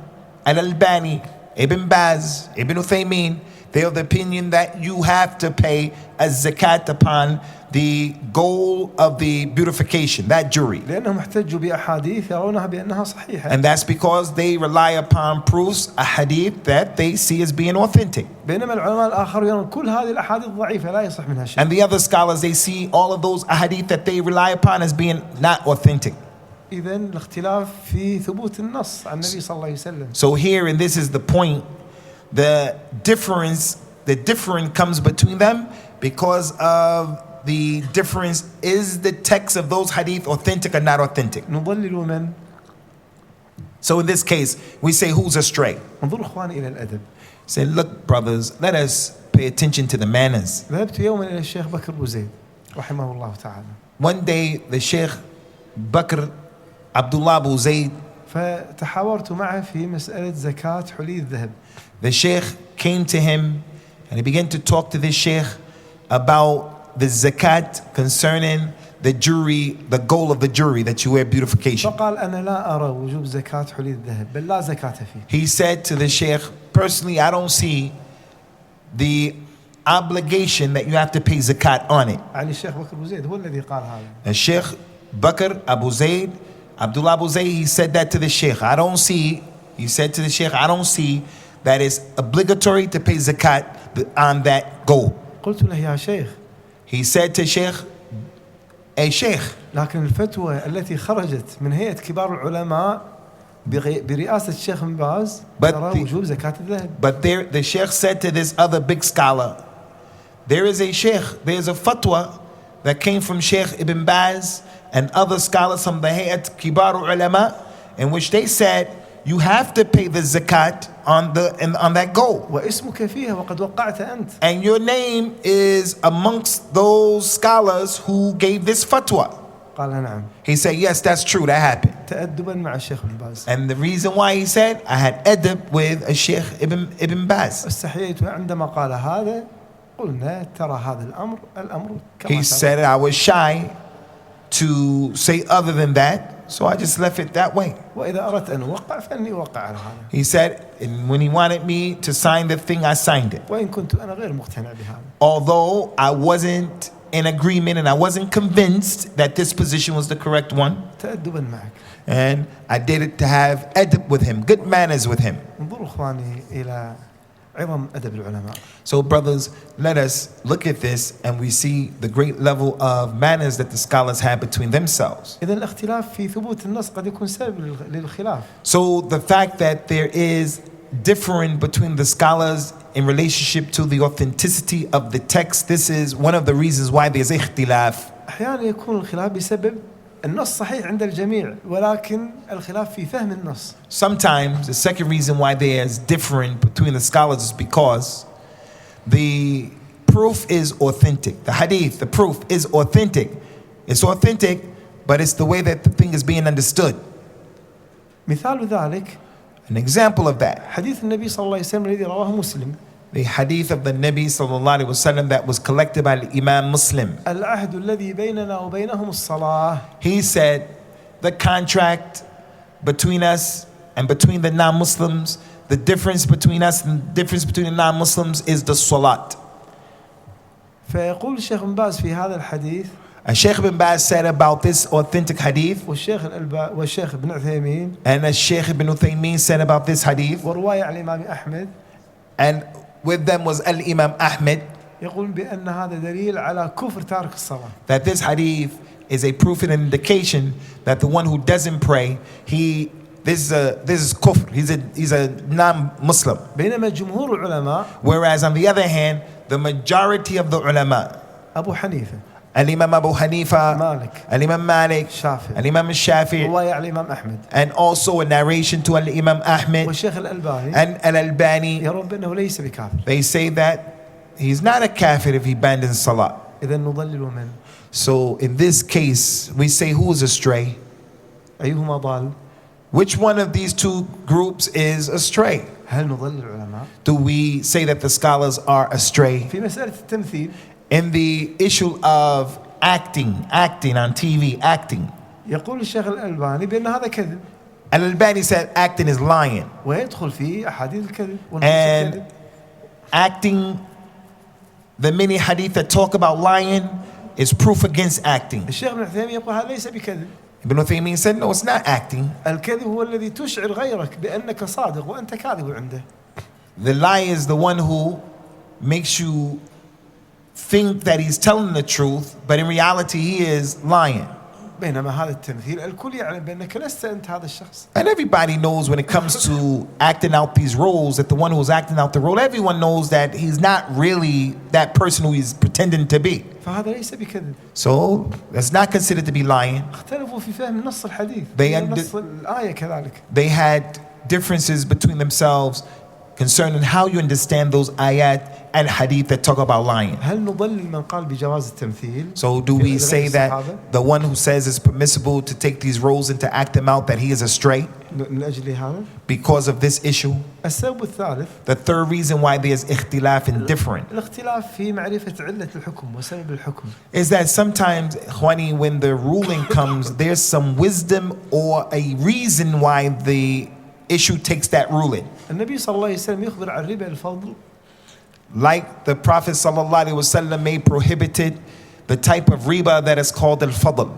Speaker 1: Al-Albani, Ibn Baz, Ibn Uthaymeen, they're of the opinion that you have to pay a zakat upon the gold of the beautification, that jewelry.
Speaker 2: لأنهم احتجوا بأحاديث يرونها بأنها صحيحة.
Speaker 1: And that's because they rely upon proofs, a hadith that they see as being authentic.
Speaker 2: بينما العلماء الآخر يرون كل هذه الأحاديث ضعيفة لا يصح منها شيء.
Speaker 1: And the other scholars, they see all of those ahadith that they rely upon as being not authentic.
Speaker 2: إذن الاختلاف في ثبوت النص عن النبي صلى الله عليه وسلم.
Speaker 1: So here, and this is the point, the difference the differing comes between them because of the difference. Is the text of those hadith authentic or not authentic?
Speaker 2: نضلل من؟
Speaker 1: So in this case, we say who's astray.
Speaker 2: انظروا إخواني إلى الأدب.
Speaker 1: Say, look, brothers, let us pay attention to the manners.
Speaker 2: ذهبت يوما إلى الشيخ بكر أبو زيد رحمه الله تعالى.
Speaker 1: One day, the Sheikh Bakr Abdullah Abu Zayd,
Speaker 2: فتحاورت معه في مسألة زكاة حلي الذهب.
Speaker 1: the Sheikh came to him and he began to talk to this Sheikh about the zakat concerning the jewelry, the goal of the jewelry that you wear, beautification.
Speaker 2: فقال أنا لا أرى وجوب زكاة حلي الذهب بل لا زكاة فيه.
Speaker 1: He said to the Sheikh, personally, I don't see the obligation that you have to pay zakat on it.
Speaker 2: يعني الشيخ بكر أبو زيد هو الذي قال هذا.
Speaker 1: The Sheikh Bakr Abu Zayd, Abdullah Abu Zayd, he said that to the Sheikh. He said to the Sheikh, I don't see that it's obligatory to pay zakat on that gold.
Speaker 2: قلت له يا شيخ.
Speaker 1: He said to Sheikh, hey Sheikh,
Speaker 2: لكن الفتوى التي خرجت من هيئة كبار العلماء برئاسة الشيخ بن باز ترى وجوب زكاة الذهب.
Speaker 1: But the Sheikh said to this other big scholar, there's a fatwa that came from Sheikh Ibn Baz and other scholars from the Hayat Kibar Ulama, in which they said you have to pay the zakat on that gold.
Speaker 2: واسمك فيها وقد وقعت أنت.
Speaker 1: And your name is amongst those scholars who gave this fatwa.
Speaker 2: قال نعم.
Speaker 1: He said, yes, that's true, that happened.
Speaker 2: تأدبا مع الشيخ بن باز.
Speaker 1: And the reason why he said, I had adab with a Sheikh Ibn Baz.
Speaker 2: استحييت عندما قال هذا قلنا ترى هذا الأمر كما
Speaker 1: He said I was shy to say other than that, so I just left it that way.
Speaker 2: وإذا أردت أن أوقع فإني أوقع على هذا.
Speaker 1: He said, and when he wanted me to sign the thing, I signed it.
Speaker 2: وإن كنت أنا غير مقتنع بهذا.
Speaker 1: Although I wasn't in agreement and I wasn't convinced that this position was the correct one.
Speaker 2: تأدبا معك.
Speaker 1: And I did it to have adab with him, good manners with him.
Speaker 2: انظروا إخواني إلى عظم أدب العلماء.
Speaker 1: So brothers, let us look at this and we see the great level of manners that the scholars had between themselves.
Speaker 2: إذا الاختلاف في ثبوت النص قد يكون سبب للخلاف.
Speaker 1: So the fact that there is differing between the scholars in relationship to the authenticity of the text, this is one of the reasons why there's ikhtilaf.
Speaker 2: أحيانا يكون الخلاف بسبب النص صحيح عند الجميع ولكن الخلاف في فهم النص.
Speaker 1: Sometimes the second reason why there's differing between the scholars is because the proof is authentic. The hadith, the proof is authentic. It's authentic, but it's the way that the thing is being understood.
Speaker 2: مثال ذلك
Speaker 1: An example of that,
Speaker 2: حديث النبي صلى الله عليه وسلم الذي رواه مسلم.
Speaker 1: the hadith of the Nabi sallallahu alaihi wasallam that was collected by Imam Muslim.
Speaker 2: العهد الذي بيننا وبينهم الصلاة.
Speaker 1: He said, the contract between us and between the non-Muslims, the difference between us and the difference between the non-Muslims is the salat.
Speaker 2: فيقول الشيخ بن باز في هذا الحديث.
Speaker 1: And Sheikh Ibn Baz said about this authentic hadith,
Speaker 2: والشيخ ابن عثيمين.
Speaker 1: and as Sheikh Ibn Uthaymeen said about this hadith,
Speaker 2: ورواية عن الإمام أحمد.
Speaker 1: and with them was Al-Imam Ahmed,
Speaker 2: يقول بأن هذا دليل على كفر تارك الصلاة.
Speaker 1: that this hadith is a proof and an indication that the one who doesn't pray, this is kufr. He's a non-Muslim.
Speaker 2: بينما جمهور العلماء.
Speaker 1: Whereas on the other hand, the majority of the ulama,
Speaker 2: أبو حنيفة.
Speaker 1: Al-Imam Abu Hanifa,
Speaker 2: مالك.
Speaker 1: Al-Imam Malik,
Speaker 2: شافعي.
Speaker 1: Al-Imam Shafi'i,
Speaker 2: رواية عن الإمام أحمد.
Speaker 1: and also a narration to Al-Imam Ahmed
Speaker 2: والشيخ الألباني.
Speaker 1: and Al-Albani,
Speaker 2: يرون بأنه ليس بكافر.
Speaker 1: they say that he's not a kafir if he abandons salah.
Speaker 2: إذا نضلل من.
Speaker 1: So in this case, we say who is astray?
Speaker 2: أيهما ضال؟
Speaker 1: Which one of these two groups is astray?
Speaker 2: هل نضلل العلماء؟
Speaker 1: Do we say that the scholars are astray?
Speaker 2: في مسألة التمثيل.
Speaker 1: In the issue of acting on TV, acting.
Speaker 2: يقول الشيخ الألباني بأن هذا كذب.
Speaker 1: Al-Albani said acting is lying.
Speaker 2: ويدخل فيه أحاديث الكذب.
Speaker 1: And acting, the many hadith that talk about lying is proof against acting.
Speaker 2: الشيخ ابن عثيمين يقول هذا ليس بكذب.
Speaker 1: Ibn Uthaymeen said, no, it's not acting.
Speaker 2: الكذب هو الذي تشعر غيرك بأنك صادق وأنت كاذب عنده.
Speaker 1: The lie is the one who makes you think that he's telling the truth, but in reality he is lying.
Speaker 2: بينما هذا التمثيل الكل يعلم بأنك لست أنت هذا الشخص.
Speaker 1: And everybody knows when it comes to acting out these roles that the one who's acting out the role, everyone knows that he's not really that person who he's pretending to be.
Speaker 2: فهذا ليس بكذب.
Speaker 1: So that's not considered to be lying.
Speaker 2: اختلفوا في فهم نص الحديث. نص الآية كذلك.
Speaker 1: They had differences between themselves concerning how you understand those ayat and hadith that talk about lying.
Speaker 2: هل نضلل من قال بجواز التمثيل؟
Speaker 1: So do we say that the one who says it's permissible to take these roles and to act them out, that he is astray
Speaker 2: من أجل هذا؟
Speaker 1: because of this issue?
Speaker 2: السبب الثالث.
Speaker 1: The third reason why there's اختلاف and different
Speaker 2: الاختلاف في معرفة علة الحكم وسبب الحكم.
Speaker 1: is that sometimes, Khwani, when the ruling comes, there's some wisdom or a reason why the issue takes that ruling.
Speaker 2: النبي صلى الله عليه وسلم يخبر عن ربا الفضل.
Speaker 1: Like the Prophet sallallahu alaihi wasallam made prohibited the type of riba that is called al-fadl.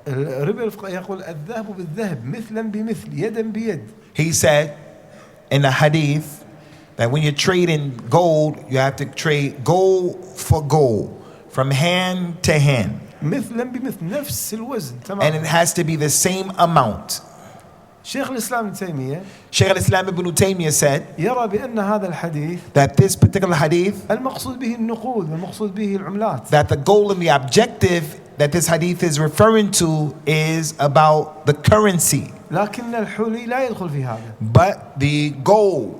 Speaker 2: الربا يقول الذهب بالذهب مثلا بمثل يدا بيد.
Speaker 1: He said in a hadith that when you're trading gold, you have to trade gold for gold from hand to hand.
Speaker 2: مثلا بمثل نفس الوزن تمام.
Speaker 1: And it has to be the same amount.
Speaker 2: شيخ الإسلام ابن تيمية
Speaker 1: Shaykh al-Islam ibn Taymiyyah said
Speaker 2: يرى بأن هذا الحديث
Speaker 1: that this particular hadith,
Speaker 2: المقصود به النقود والمقصود به العملات.
Speaker 1: that the goal and the objective that this hadith is referring to is about the currency.
Speaker 2: لكن الحلي لا يدخل في هذا.
Speaker 1: But the goal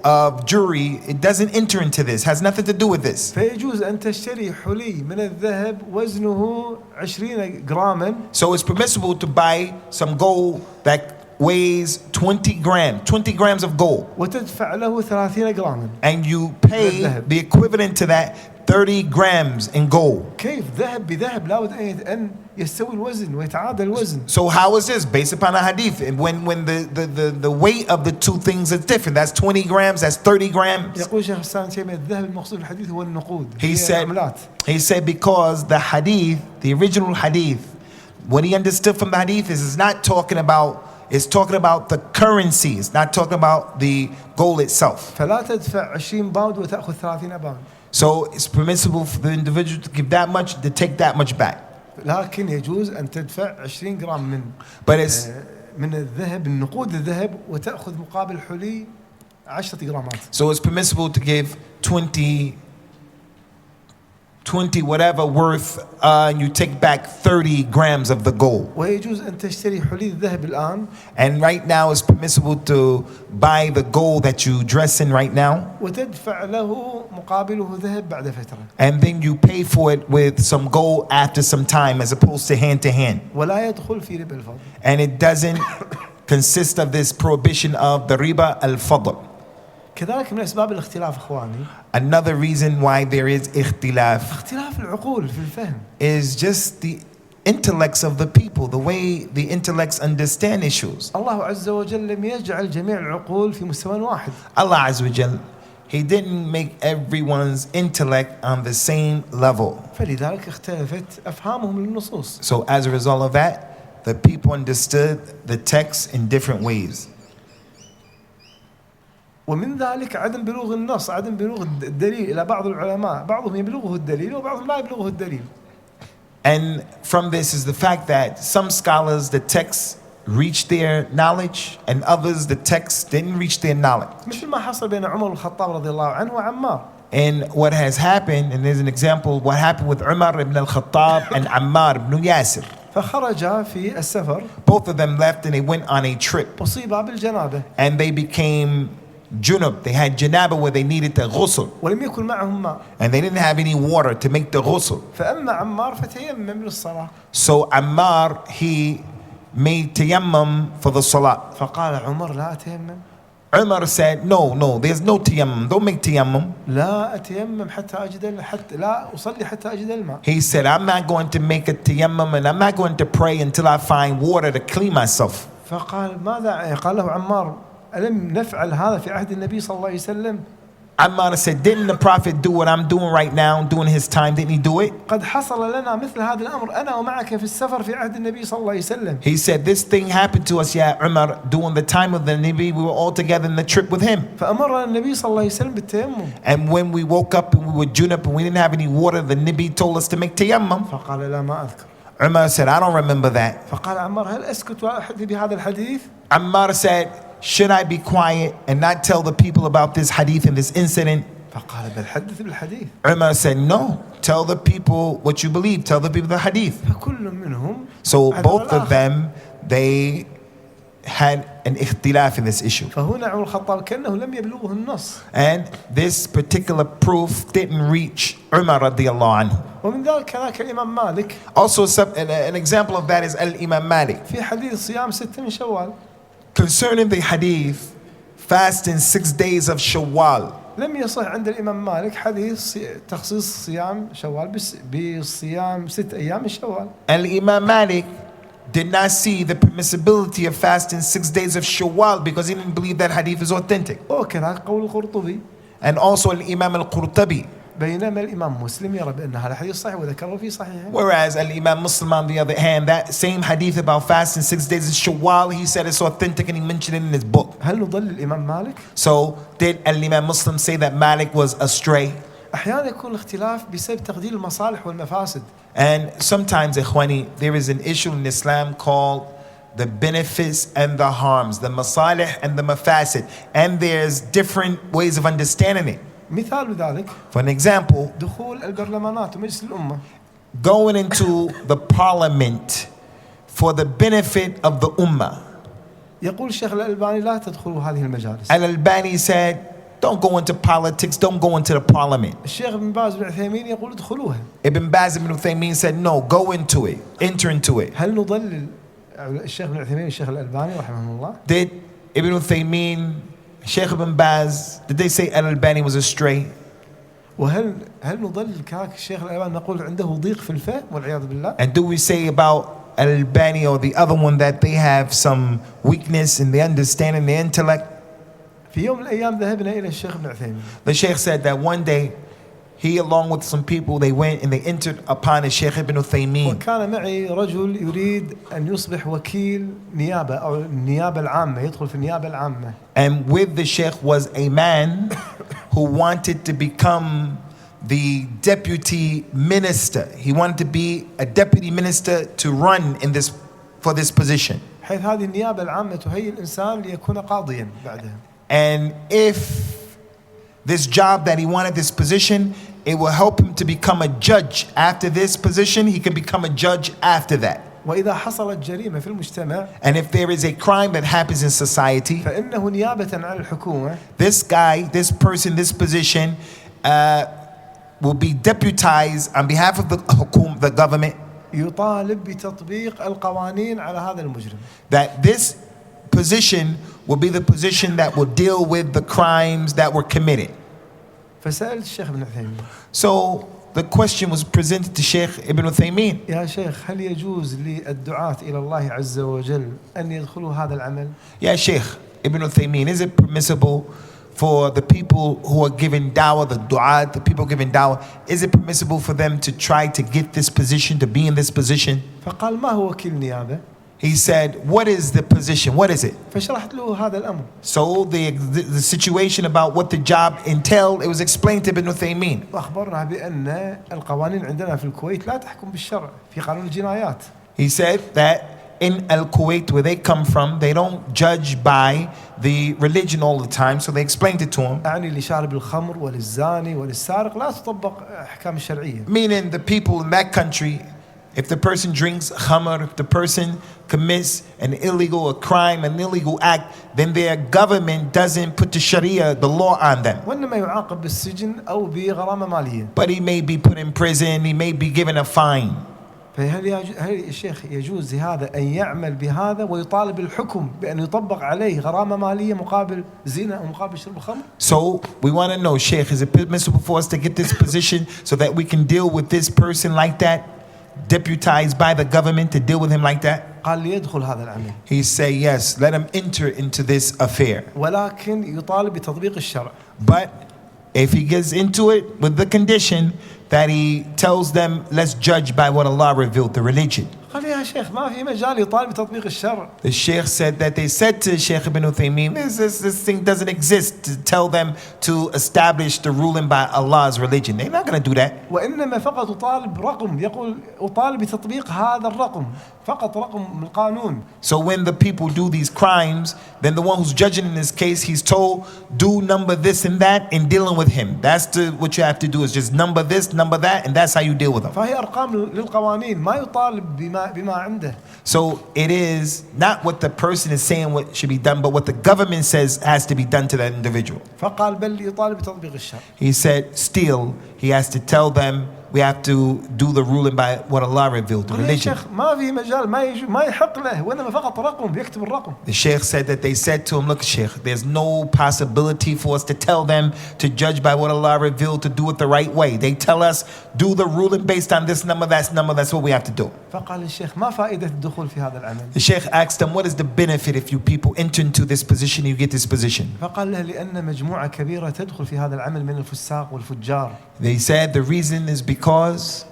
Speaker 1: of jewelry, it doesn't enter into this, has nothing to do with this.
Speaker 2: فيجوز أن تشتري حلي من الذهب وزنه 20 جراما.
Speaker 1: So it's permissible to buy some gold that weighs 20 grams of gold.
Speaker 2: وتدفع له 30 جراما.
Speaker 1: And you pay the equivalent to that 30 grams in gold.
Speaker 2: كيف ذهب بذهب لابد أن يستوي الوزن ويتعادل الوزن.
Speaker 1: So how is this? Based upon a hadith. And when the weight of the two things is different. That's 20 grams, that's 30 grams.
Speaker 2: يقول شيخ الإسلام تيمية الذهب المقصود بالحديث هو النقود.
Speaker 1: He said because the hadith, the original hadith, what he understood from the hadith is it's not talking about, it's talking about the currency. It's not talking about the gold itself.
Speaker 2: فلا تدفع 20 باوند وتأخذ 30 باوند.
Speaker 1: So it's permissible for the individual to give that much, to take that much back.
Speaker 2: لكن يجوز أن تدفع 20 جرام من الذهب النقود الذهب وتأخذ مقابل حلي 10 جرامات.
Speaker 1: So it's permissible to give 20 whatever worth, and you take back 30 grams of the gold.
Speaker 2: ويجوز أن تشتري حلي الذهب الآن.
Speaker 1: And right now it's permissible to buy the gold that you dress in right now.
Speaker 2: وتدفع له مقابله ذهب بعد فترة.
Speaker 1: And then you pay for it with some gold after some time, as opposed to hand to hand.
Speaker 2: ولا يدخل في ربا الفضل.
Speaker 1: And it doesn't consist of this prohibition of the riba al-fadl.
Speaker 2: كذلك من أسباب الاختلاف إخواني.
Speaker 1: Another reason why there is اختلاف
Speaker 2: اختلاف العقول في الفهم.
Speaker 1: is just the intellects of the people, the way the intellects understand issues.
Speaker 2: الله عز وجل لم يجعل جميع العقول في مستوى واحد.
Speaker 1: Allah Azza wa Jal, He didn't make everyone's intellect on the same level.
Speaker 2: فلذلك اختلفت أفهامهم للنصوص.
Speaker 1: So as a result of that, the people understood the text in different ways.
Speaker 2: ومن ذلك عدم بلوغ النص، عدم بلوغ الدليل إلى بعض العلماء، بعضهم يبلغه الدليل وبعضهم لا يبلغه الدليل.
Speaker 1: And from this is the fact that some scholars, the text reached their knowledge, and others, the text didn't reach their knowledge.
Speaker 2: مثل ما حصل بين عمر الخطاب رضي الله عنه وعمار.
Speaker 1: And what has happened, and there's an example, what happened with Umar ibn al-Khattab and Ammar ibn Yasir.
Speaker 2: فخرجا في السفر.
Speaker 1: Both of them left and they went on a trip.
Speaker 2: أصيبا بالجنابة.
Speaker 1: And they became junub. They had janaba where they needed the ghusl.
Speaker 2: ولم يكن معهم ماء.
Speaker 1: And they didn't have any water to make the ghusl.
Speaker 2: فأما عمار فتيمم للصلاة.
Speaker 1: So Ammar, he made tayammum for the salat.
Speaker 2: فقال عمر لا أتيمم.
Speaker 1: Umar said, no, there's no tayammum. Don't make tayammum.
Speaker 2: لا أتيمم حتى أجد حتى لا أصلي حتى أجد الماء.
Speaker 1: He said, I'm not going to make a tayammum and I'm not going to pray until I find water to clean myself.
Speaker 2: فقال ماذا؟ قال له عمار ألم نفعل هذا في عهد النبي صلى الله عليه وسلم؟
Speaker 1: Ammar said, didn't the Prophet do what I'm doing right now, during his time? Didn't he do it?
Speaker 2: قد حصل لنا مثل هذا الأمر أنا ومعك في السفر في عهد النبي صلى الله عليه وسلم.
Speaker 1: He said, this thing happened to us, yeah, Umar, during the time of the Nabi, we were all together in the trip with him.
Speaker 2: فأمرنا النبي صلى الله عليه وسلم بالتيمم.
Speaker 1: And when we woke up and we were junub and we didn't have any water, the Nabi told us to make tayammum.
Speaker 2: فقال لا ما أذكر.
Speaker 1: Umar said, I don't remember that.
Speaker 2: فقال عمار هل أسكت وأحدث بهذا الحديث؟
Speaker 1: Ammar said, should I be quiet and not tell the people about this hadith and this incident?
Speaker 2: فقال بل حدث بالحديث.
Speaker 1: Umar said, no, tell the people what you believe, tell the people the hadith.
Speaker 2: فكل منهم
Speaker 1: So
Speaker 2: عذر
Speaker 1: both of
Speaker 2: الآخر.
Speaker 1: them, they had an ikhtilaf in this issue.
Speaker 2: فهنا عمر الخطاب كأنه لم يبلغه النص.
Speaker 1: And this particular proof didn't reach Umar radiallahu anhu.
Speaker 2: ومن ذلك كذلك الإمام مالك
Speaker 1: Also, an example of that is Al-Imam Malik.
Speaker 2: في حديث صيام 6 من شوال
Speaker 1: Concerning the hadith, fasting 6 days of Shawwal,
Speaker 2: لم يصح عند الإمام مالك حديث تخصيص صيام شوال بصيام 6 أيام من شوال.
Speaker 1: Al-Imam Malik did not see the permissibility of fasting 6 days of Shawwal because he didn't believe that hadith is authentic.
Speaker 2: وكذلك قول القرطبي.
Speaker 1: And also Al-Imam Al-Qurtabi.
Speaker 2: بينما الإمام مسلم يرى بأن هذا الحديث صحيح وذكره في صحيحه.
Speaker 1: Whereas Al-Imam Muslim, on the other hand, that same hadith about fasting 6 days of Shawwal, he said it's authentic and he mentioned it in his book.
Speaker 2: هل نضل الإمام مالك؟
Speaker 1: So did Al-Imam Muslim say that Malik was astray?
Speaker 2: أحيانا يكون الاختلاف بسبب تقدير المصالح والمفاسد.
Speaker 1: And sometimes, Ikhwani, there is an issue in Islam called the benefits and the harms, the masalih and the mafasid. And there's different ways of understanding it.
Speaker 2: مثال ذلك
Speaker 1: For an example,
Speaker 2: دخول البرلمانات ومجلس الأمة.
Speaker 1: going into the parliament for the benefit of the ummah.
Speaker 2: يقول الشيخ الألباني لا تدخلوا هذه المجالس.
Speaker 1: Al-Albani said, don't go into politics, don't go into the parliament.
Speaker 2: الشيخ ابن باز بن عثيمين يقول ادخلوها.
Speaker 1: Ibn Baz ibn Uthaymeen said, no, go into it, enter into it.
Speaker 2: هل نضلل الشيخ ابن عثيمين والشيخ الألباني رحمه الله؟
Speaker 1: Did Ibn Uthaymeen, Sheikh Ibn Baz, did they say Al-Albani was astray?
Speaker 2: وهل نضلل كاك الشيخ الألباني نقول عنده ضيق في الفهم والعياذ بالله؟
Speaker 1: And do we say about Al-Albani or the other one that they have some weakness in the understanding, the intellect?
Speaker 2: في يوم من الأيام ذهبنا إلى الشيخ ابن عثيمين.
Speaker 1: The Sheikh said that one day, he along with some people, they went and they entered upon the Sheikh Ibn Uthaymeen.
Speaker 2: وكان معي رجل يريد أن يصبح وكيل نيابة أو النيابة العامة يدخل في النيابة العامة.
Speaker 1: And with the Sheikh was a man who wanted to become the deputy minister. He wanted to be a deputy minister to run in this for this position.
Speaker 2: حيث هذه النيابة العامة تهيئ الإنسان ليكون قاضيا بعدها.
Speaker 1: And if this job that he wanted, this position, it will help him to become a judge. After this position, he can become a judge after that.
Speaker 2: وإذا حصلت جريمة في المجتمع
Speaker 1: And if there is a crime that happens in society,
Speaker 2: فإنه نيابة عن الحكومة
Speaker 1: this guy, this person, this position will be deputized on behalf of the government
Speaker 2: يطالب بتطبيق القوانين على هذا المجرم.
Speaker 1: that this position will be the position that will deal with the crimes that were committed.
Speaker 2: فسألت الشيخ ابن عثيمين.
Speaker 1: So the question was presented to Sheikh Ibn Uthaymeen.
Speaker 2: يا شيخ هل يجوز للدعاة إلى الله عز وجل أن يدخلوا هذا العمل؟
Speaker 1: Yeah, Sheikh Ibn Uthaymeen, is it permissible for the people who are giving dawah, the du'at, the people giving dawah, is it permissible for them to try to get this position, to be in this position?
Speaker 2: فقال ما هو وكيل نيابة؟
Speaker 1: He said, what is the position? What is it?
Speaker 2: فشرحت له هذا الأمر.
Speaker 1: So the situation about what the job entailed, it was explained to Ibn Uthaymeen.
Speaker 2: وأخبرنا بأن القوانين عندنا في الكويت لا تحكم بالشرع في قانون الجنايات.
Speaker 1: He said that in Al-Kuwait, where they come from, they don't judge by the religion all the time. So they explained it to him.
Speaker 2: أعني لشارب الخمر وللزاني وللسارق لا تطبق أحكام الشرعية.
Speaker 1: Meaning the people in that country, if the person drinks khamr, if the person commits an illegal crime, an illegal act, then their government doesn't put the Sharia, the law on them.
Speaker 2: وإنما يعاقب بالسجن أو بغرامة مالية.
Speaker 1: But he may be put in prison, he may be given a fine.
Speaker 2: فهل الشيخ يجوز لهذا أن يعمل بهذا ويطالب الحكم بأن يطبق عليه غرامة مالية مقابل زنا أو مقابل شرب الخمر؟
Speaker 1: So we want to know, Sheikh, is it permissible for us to get this position so that we can deal with this person like that, deputized by the government to deal with him like that?
Speaker 2: قال لي يدخل هذا العمل.
Speaker 1: He said, yes, let him enter into this affair.
Speaker 2: ولكن يطالب بتطبيق الشرع.
Speaker 1: But if he gets into it with the condition that he tells them, let's judge by what Allah revealed, the religion.
Speaker 2: قال يا يا شيخ ما في مجال يطالب بتطبيق الشرع.
Speaker 1: The Sheikh said that they said to Sheikh Ibn Uthaymeen, this thing doesn't exist to tell them to establish the ruling by Allah's religion. They're not going to do that.
Speaker 2: وإنما فقط أطالب رقم، يقول أطالب بتطبيق هذا الرقم، فقط رقم من القانون.
Speaker 1: So when the people do these crimes, then the one who's judging in this case, he's told, do number this and that in dealing with him. That's what you have to do, is just number this, number that, and that's how you deal with them.
Speaker 2: فهي أرقام للقوانين، ما يطالب بما عنده.
Speaker 1: So it is not what the person is saying what should be done, but what the government says has to be done to that individual.
Speaker 2: فقال بل يطالب بتطبيق الشرع.
Speaker 1: He said still he has to tell them we have to do the ruling by what Allah revealed, the religion.
Speaker 2: الشيخ ما في مجال، ما يحق له، وإنما فقط رقم يكتب الرقم.
Speaker 1: The Sheikh said that they said to him, look Sheikh, there's no possibility for us to tell them to judge by what Allah revealed, to do it the right way. They tell us do the ruling based on this number, that's what we have to do.
Speaker 2: فقال الشيخ ما فائدة الدخول في هذا العمل.
Speaker 1: The Sheikh asked them, what is the benefit if you people enter into this position, you get this position?
Speaker 2: فقال له لأن مجموعة كبيرة تدخل في هذا العمل من الفساق والفجار.
Speaker 1: They said the reason is because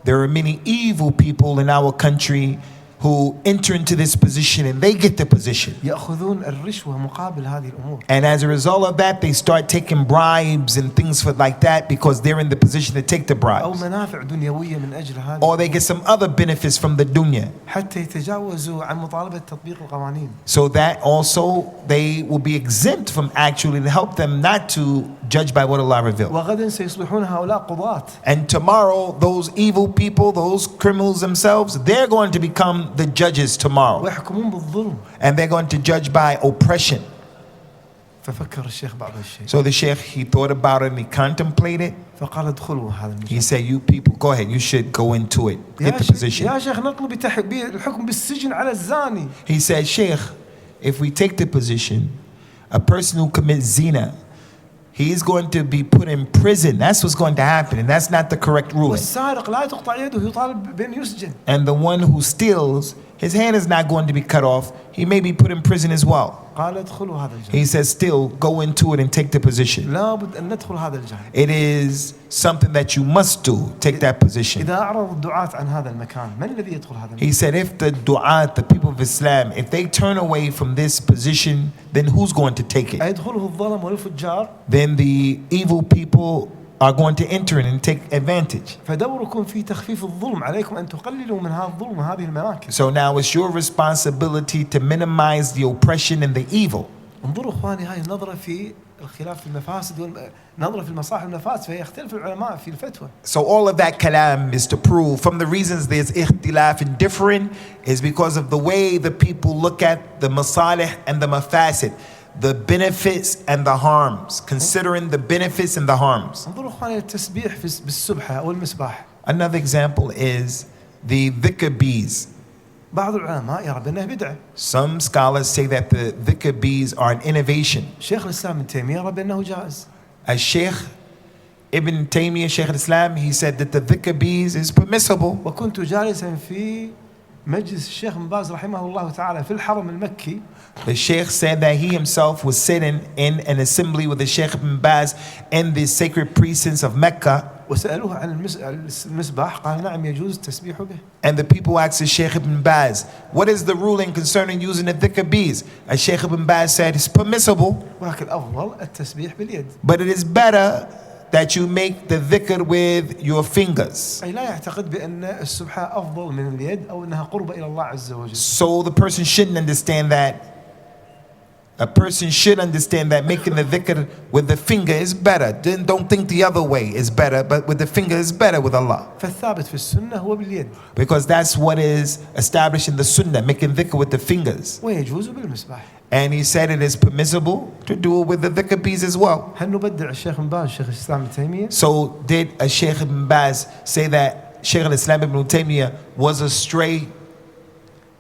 Speaker 1: there are many evil people in our country who enter into this position and they get the position.
Speaker 2: يأخذون الرشوة مقابل هذه الأمور.
Speaker 1: And as a result of that, they start taking bribes and things like that because they're in the position to take the
Speaker 2: أو
Speaker 1: bribes.
Speaker 2: منافع دنيوية من أجل هذا.
Speaker 1: Or they get some other benefits from the dunya.
Speaker 2: حتى يتجاوزوا عن مطالبة تطبيق القوانين.
Speaker 1: So that also they will be exempt from actually to help them not to judge by what Allah revealed.
Speaker 2: وغدا سيصبحون هؤلاء قضاة.
Speaker 1: And tomorrow, those evil people, those criminals themselves, they're going to become the judges tomorrow.
Speaker 2: ويحكمون بالظلم.
Speaker 1: And they're going to judge by oppression.
Speaker 2: ففكر الشيخ بعض الشيء.
Speaker 1: So the Sheikh, he thought about it and he contemplated.
Speaker 2: فقال ادخلوا هذا المجال.
Speaker 1: He said, you people, go ahead, you should go into it. Get the position.
Speaker 2: يا شيخ نطلب الحكم بالسجن على الزاني.
Speaker 1: He said, Sheikh, if we take the position, a person who commits zina, he is going to be put in prison. That's what's going to happen, and that's not the correct ruling.
Speaker 2: والسارق لا تقطع يده يطالب بأن يسجن.
Speaker 1: And the one who steals, his hand is not going to be cut off. He may be put in prison as well.
Speaker 2: قال ادخلوا هذا الجهل.
Speaker 1: He says, still go into it and take the position.
Speaker 2: لابد أن ندخل هذا الجهل.
Speaker 1: It is something that you must do. Take that position.
Speaker 2: إذا أعرض الدعاة عن هذا المكان، من الذي يدخل هذا المكان؟
Speaker 1: He said, if the du'at, the people of Islam, if they turn away from this position, then who's going to take it?
Speaker 2: أيدخله الظلم والفجار.
Speaker 1: Then the evil people are going to enter in and take advantage.
Speaker 2: فدوركم في تخفيف الظلم، عليكم أن تقللوا من هذا الظلم وهذه المراكز.
Speaker 1: So now it's your responsibility to minimize the oppression and the evil.
Speaker 2: انظروا اخواني هاي النظرة في الخلاف في المفاسد والنظرة في المصالح والمفاسد، فهي يختلف العلماء في الفتوى.
Speaker 1: So all of that kalam is to prove from the reasons there's ikhtilaf and differing is because of the way the people look at the masalih and the mafasid, the benefits and the harms, considering the benefits and the harms.
Speaker 2: انظروا اخواني التسبيح بالسبحة أو المسباح.
Speaker 1: Another example is the dhikr bees.
Speaker 2: بعض العلماء يرى بأنها بدعة.
Speaker 1: Some scholars say that the dhikr bees are an innovation.
Speaker 2: شيخ الإسلام ابن تيمية يرى بأنه جائز.
Speaker 1: As Sheikh Ibn Taymiyyah, Sheikh al-Islam, he said that the dhikr bees is permissible.
Speaker 2: وكنت جالسا في مجلس الشيخ بن باز رحمه الله تعالى في الحرم المكي.
Speaker 1: The Sheikh said that he himself was sitting in an assembly with the Sheikh Ibn Baz in the sacred precincts of Mecca.
Speaker 2: وسألوه عن المسباح قال نعم يجوز التسبيح به.
Speaker 1: And the people asked the Sheikh Ibn Baz, what is the ruling concerning using the dhikr bees? And Sheikh Ibn Baz said it's permissible.
Speaker 2: ولكن الأفضل التسبيح باليد.
Speaker 1: But it is better that you make the dhikr with your fingers.
Speaker 2: أي لا يعتقد بأن السبحة أفضل من اليد أو أنها قرب إلى الله عز وجل.
Speaker 1: So the person shouldn't understand that. A person should understand that making the dhikr with the finger is better. Then don't think the other way is better, but with the finger is better with Allah.
Speaker 2: فالثابت في السنة هو باليد.
Speaker 1: Because that's what is established in the sunnah, making dhikr with the fingers.
Speaker 2: ويجوز بالمسباح.
Speaker 1: And he said it is permissible to do it with the dhikr bees as well.
Speaker 2: هل نبدع الشيخ بن باز شيخ الإسلام ابن تيمية؟
Speaker 1: So did a Sheikh Ibn Baz say that Sheikh al-Islam ibn Taymiyyah was astray?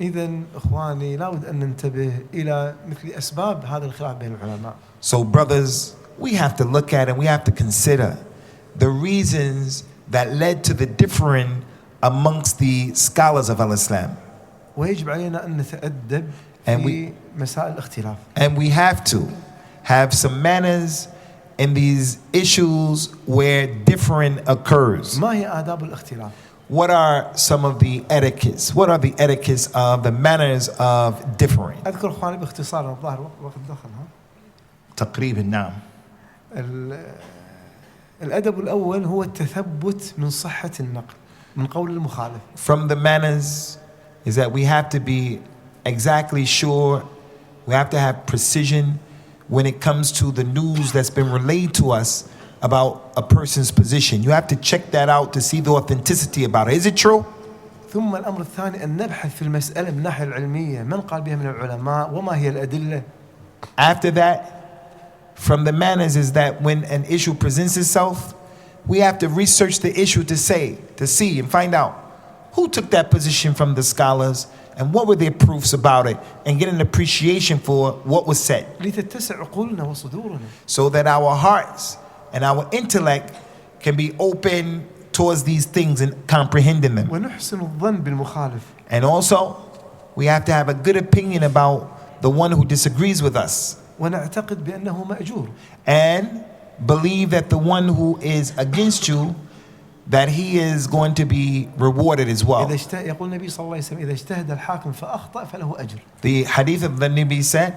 Speaker 2: إذن إخواني لابد أن ننتبه إلى مثل أسباب هذا الخلاف بين العلماء.
Speaker 1: So brothers, we have to look at and we have to consider the reasons that led to the differing amongst the scholars of al-Islam.
Speaker 2: ويجب علينا أن نتأدب في مسائل الاختلاف.
Speaker 1: And we have to have some manners in these issues where differing occurs.
Speaker 2: ما هي آداب الاختلاف؟
Speaker 1: what are some of the etiquettes? What are the etiquettes of the manners of differing?
Speaker 2: أذكر إخواني باختصار الظاهر وقت دخل ها.
Speaker 1: تقريبا نعم.
Speaker 2: الأدب الأول هو التثبت من صحة النقل من قول المخالف.
Speaker 1: From the manners is that we have to be exactly sure, we have to have precision when it comes to the news that's been relayed to us about a person's position. You have to check that out to see the authenticity about it. Is it true?
Speaker 2: ثم الأمر الثاني أن نبحث في المسألة من الناحية العلمية من قال بها من العلماء وما هي الأدلة.
Speaker 1: After that, from the manners is that when an issue presents itself, we have to research the issue to see and find out who took that position from the scholars and what were their proofs about it, and get an appreciation for what was said,
Speaker 2: لتتسع عقولنا وصدورنا.
Speaker 1: so that our hearts and our intellect can be open towards these things and comprehending them.
Speaker 2: ونحسن الظن بالمخالف.
Speaker 1: And also, we have to have a good opinion about the one who disagrees with us,
Speaker 2: ونعتقد بأنه مأجور.
Speaker 1: and believe that the one who is against you, that he is going to be rewarded as well.
Speaker 2: يقول النبي صلى الله عليه وسلم إذا اجتهد الحاكم فأخطأ فله أجر.
Speaker 1: The hadith of the Nabi said,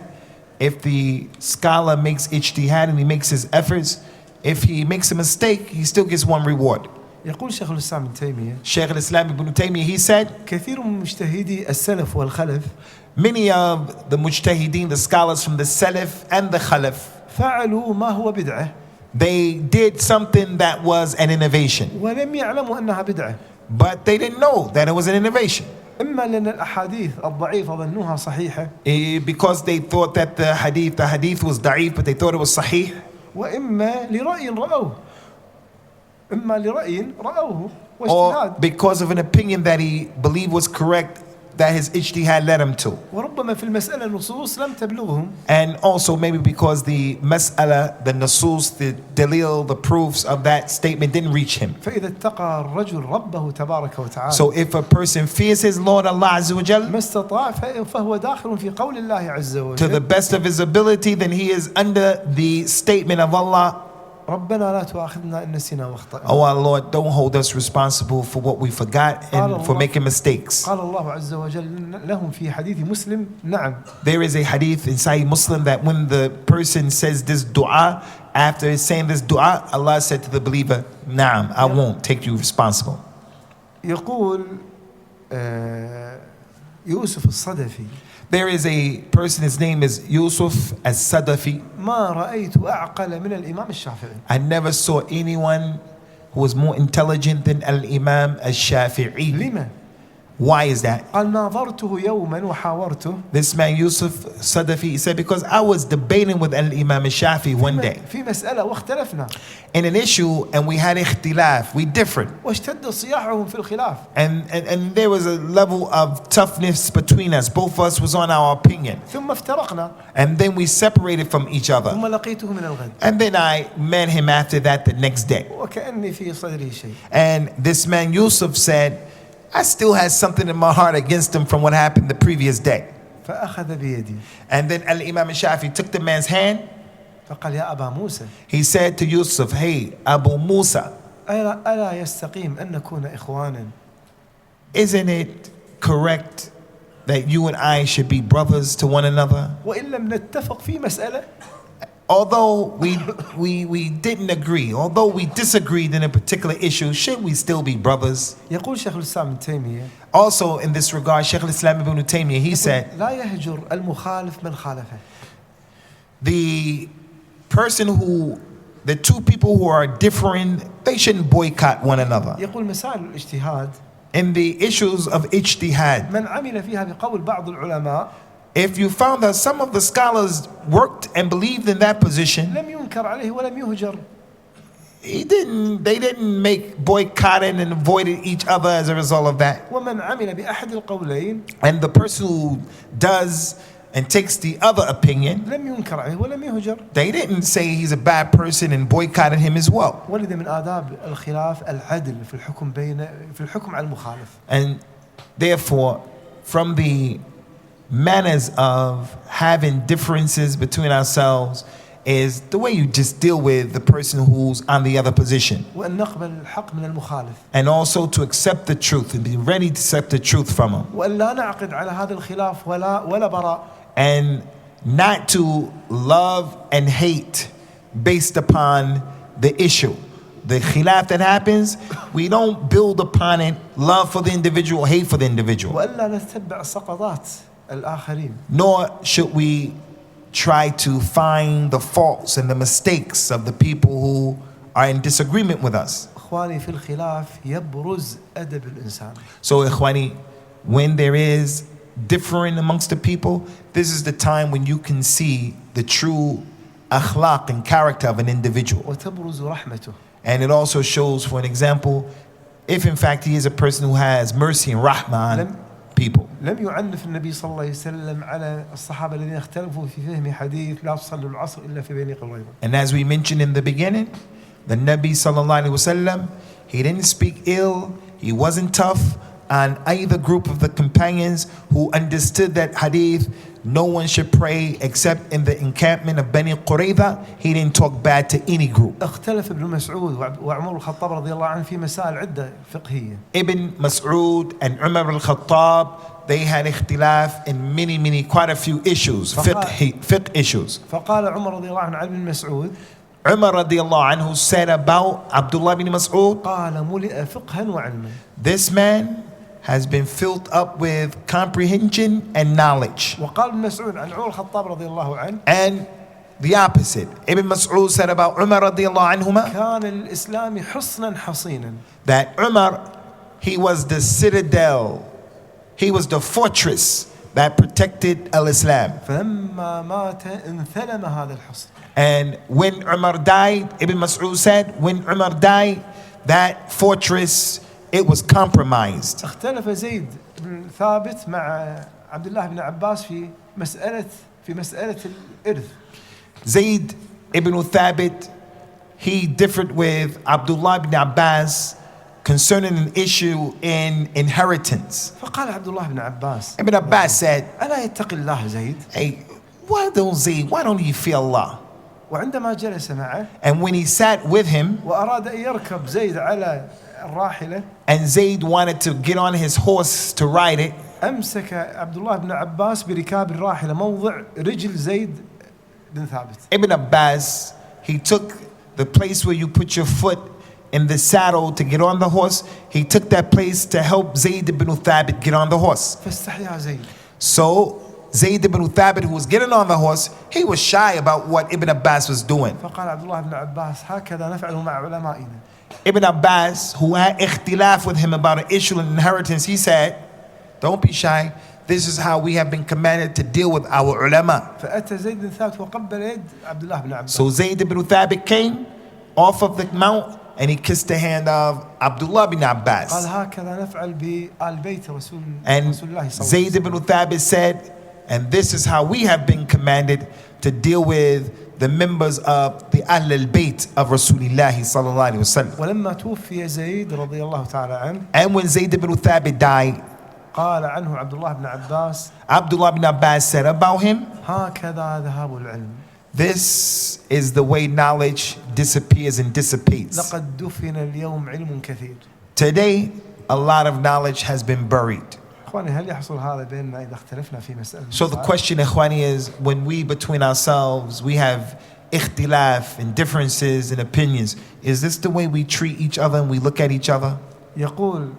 Speaker 1: if the scholar makes ijtihad and he makes his efforts, if he makes a mistake, he still gets one reward.
Speaker 2: يقول شيخ الإسلام ابن تيمية
Speaker 1: Shaykh al-Islam ibn Taymiyyah, he said,
Speaker 2: كثير من مجتهدي السلف والخلف
Speaker 1: many of the mujtahideen, the scholars from the Salaf and the Khalaf,
Speaker 2: فعلوا ما هو بدعة
Speaker 1: they did something that was an innovation,
Speaker 2: ولم يعلموا أنها بدعة.
Speaker 1: but they didn't know that it was an innovation.
Speaker 2: إما لأن الأحاديث الضعيفة ظنوها صحيحة
Speaker 1: Because they thought that the hadith was da'if, but they thought it was sahih.
Speaker 2: وإما لرأي رأوه إما لرأي رأوه
Speaker 1: Or
Speaker 2: واجتهاد
Speaker 1: because of an opinion that he believed was correct, that his ijtihad led him to.
Speaker 2: وربما في المسألة نصوص لم تبلغهم
Speaker 1: And also maybe because the mas'ala, the nasus, the dalil, the proofs of that statement didn't reach him.
Speaker 2: فإذا اتقى الرجل ربه تبارك وتعالى
Speaker 1: So if a person fears his Lord Allah Azza wa Jal
Speaker 2: ما استطاع فهو داخل في قول الله عز
Speaker 1: to the
Speaker 2: وجل
Speaker 1: best of his ability, then he is under the statement of Allah,
Speaker 2: ربنا لا تؤاخذنا إن نسينا واخطأنا.
Speaker 1: oh our Lord, don't hold us responsible for what we forgot and for making mistakes.
Speaker 2: قال الله عز وجل لهم في حديث مسلم نعم.
Speaker 1: There is a hadith in Sahih Muslim that when the person says this dua, after saying this dua, Allah said to the believer, Naam, I won't take you responsible.
Speaker 2: يقول يوسف الصدفي
Speaker 1: There is a person, his name is Yusuf as-Sadafi.
Speaker 2: ما رأيت أعقل من الإمام الشافعي.
Speaker 1: I never saw anyone who was more intelligent than Al-Imam al-Shafi'i.
Speaker 2: لما؟
Speaker 1: Why is that?
Speaker 2: قال ناظرته يوما وحاورته.
Speaker 1: This man Yusuf Sadafi, he said, because I was debating with Al-Imam al-Shafi'i one day
Speaker 2: في مسألة واختلفنا.
Speaker 1: in an issue, and we had ikhtilaf, we differed.
Speaker 2: واشتد صياحهم في الخلاف.
Speaker 1: And there was a level of toughness between us. Both of us was on our opinion.
Speaker 2: ثم افترقنا.
Speaker 1: And then we separated from each other.
Speaker 2: ثم لقيته من الغد.
Speaker 1: And then I met him after that the next day.
Speaker 2: وكأني في صدري شيء.
Speaker 1: And this man Yusuf said, I still had something in my heart against him from what happened the previous day.
Speaker 2: فأخذ بيدي.
Speaker 1: And then Al-Imam al-Shafi took the man's hand.
Speaker 2: فقال يا أبا موسى.
Speaker 1: He said to Yusuf, hey, Abu Musa,
Speaker 2: ألا يستقيم أن نكون إخوانا.
Speaker 1: isn't it correct that you and I should be brothers to one another?
Speaker 2: وإن لم نتفق في مسألة.
Speaker 1: Although we didn't agree, although we disagreed in a particular issue, should we still be brothers?
Speaker 2: يقول شيخ الإسلام ابن تيمية.
Speaker 1: Also in this regard, Shaykh al-Islam ibn Taymiyyah, he said,
Speaker 2: لا يهجر المخالف من خالفه.
Speaker 1: the two people who are differing, they shouldn't boycott one another.
Speaker 2: يقول مسائل الاجتهاد.
Speaker 1: In the issues of ijtihad,
Speaker 2: من عمل فيها بقول بعض العلماء.
Speaker 1: if you found that some of the scholars worked and believed in that position,
Speaker 2: لم ينكر عليه ولم يهجر.
Speaker 1: they didn't make boycotting and avoided each other as a result of that.
Speaker 2: ومن عمل بأحد القولين.
Speaker 1: And the person who does and takes the other opinion,
Speaker 2: لم ينكر عليه ولم يهجر.
Speaker 1: they didn't say he's a bad person and boycotted him as well.
Speaker 2: ولد من آداب الخلاف العدل في الحكم على المخالف.
Speaker 1: And therefore, from the manners of having differences between ourselves is the way you just deal with the person who's on the other position.
Speaker 2: وأن نقبل الحق من المخالف.
Speaker 1: And also to accept the truth and be ready to accept the truth from him.
Speaker 2: وأن لا نعقد على هذا الخلاف ولا براء.
Speaker 1: And not to love and hate based upon the issue. The khilaf that happens, we don't build upon it love for the individual, hate for the individual.
Speaker 2: وألا نتبع سقطات الآخرين.
Speaker 1: Nor should we try to find the faults and the mistakes of the people who are in disagreement with us.
Speaker 2: إخواني في الخلاف يبرز أدب الإنسان.
Speaker 1: So ikhwani, when there is differing amongst the people, this is the time when you can see the true akhlaq and character of an individual.
Speaker 2: وتبرز رحمته.
Speaker 1: And it also shows, for an example, if in fact he is a person who has mercy and rahmah on people.
Speaker 2: لم يعنف النبي صلى الله عليه وسلم على الصحابة الذين اختلفوا في فهم حديث لا تصلوا العصر إلا في بني قريظة.
Speaker 1: And as we mentioned in the beginning, the Nabi sallallahu alaihi wasallam, he didn't speak ill, he wasn't tough on either group of the companions who understood that hadith, no one should pray except in the encampment of Bani Qurayza. He didn't talk bad to any group.
Speaker 2: اختلف ابن مسعود وعمر الخطاب رضي الله عنه في مسائل عدة فقهية.
Speaker 1: Ibn Mas'ud and Umar al-Khattab, they had ikhtilaf in many, quite a few issues, fiqh issues.
Speaker 2: فقال عمر رضي الله عنه عن ابن مسعود.
Speaker 1: Umar radiallahu anhu said about Abdullah bin Mas'ud,
Speaker 2: قال ملئ فقها وعلما.
Speaker 1: this man has been filled up with comprehension and knowledge.
Speaker 2: وقال ابن مسعود عن عمر الخطاب رضي الله عنه.
Speaker 1: And the opposite. Ibn Mas'ud said about Umar radiallahu anhuma,
Speaker 2: كان للإسلام حصنا حصينا.
Speaker 1: that Umar, he was the citadel, he was the fortress that protected al-Islam.
Speaker 2: فلما مات انثلم هذا الحصن.
Speaker 1: And when Umar died, Ibn Mas'ud said, when Umar died, that fortress, it was compromised.
Speaker 2: اختلف زيد بن ثابت مع عبد الله بن عباس في مسألة الإرث.
Speaker 1: Zayd ibn Thabit, he differed with Abdullah ibn Abbas concerning an issue in inheritance.
Speaker 2: فقال عبد الله بن عباس.
Speaker 1: Ibn Abbas said,
Speaker 2: ألا يتقي الله زيد؟
Speaker 1: hey, why don't he fear Allah?
Speaker 2: وعندما جلس معه.
Speaker 1: And when he sat with him,
Speaker 2: وأراد أن يركب زيد على الراحلة.
Speaker 1: and Zayd wanted to get on his horse to ride it,
Speaker 2: أمسك عبد الله بن عباس بركاب الراحلة موضع رجل زيد بن ثابت.
Speaker 1: Ibn Abbas, he took the place where you put your foot in the saddle to get on the horse, he took that place to help Zayd ibn Thabit get on the horse.
Speaker 2: فاستحيا زيد.
Speaker 1: So Zayd ibn Thabit, who was getting on the horse, he was shy about what Ibn Abbas was doing.
Speaker 2: فقال عبد الله بن عباس هكذا نفعل مع علمائنا.
Speaker 1: Ibn Abbas, who had ikhtilaf with him about an issue in inheritance, he said, don't be shy. This is how we have been commanded to deal with our ulama.
Speaker 2: فأتى زيد بن ثابت وقبل يد عبد الله بن عباس.
Speaker 1: So Zayd ibn Thabit came off of the mount and he kissed the hand of Abdullah bin Abbas.
Speaker 2: قال هكذا نفعل بآل بيت رسول الله
Speaker 1: And
Speaker 2: صلى الله عليه وسلم.
Speaker 1: Zayd ibn Thabit said, and this is how we have been commanded to deal with the members of the Ahl al-Bayt of Rasulullah sallallahu alaihi wasallam.
Speaker 2: ولما توفي زيد رضي الله تعالى عنه.
Speaker 1: And when Zayd ibn Thabit died,
Speaker 2: قال عنه عبد الله بن عباس.
Speaker 1: Abdullah bin Abbas said about him,
Speaker 2: هكذا ذهاب العلم.
Speaker 1: this is the way knowledge disappears and dissipates.
Speaker 2: لقد دفن اليوم علم كثير.
Speaker 1: Today, a lot of knowledge has been buried.
Speaker 2: إخواني هل يحصل هذا بيننا إذا اختلفنا في مسألة؟
Speaker 1: So the question, ikhwani, is when we between ourselves, we have ikhtilaf and differences and opinions, is this the way we treat each other and we look at each other?
Speaker 2: يقول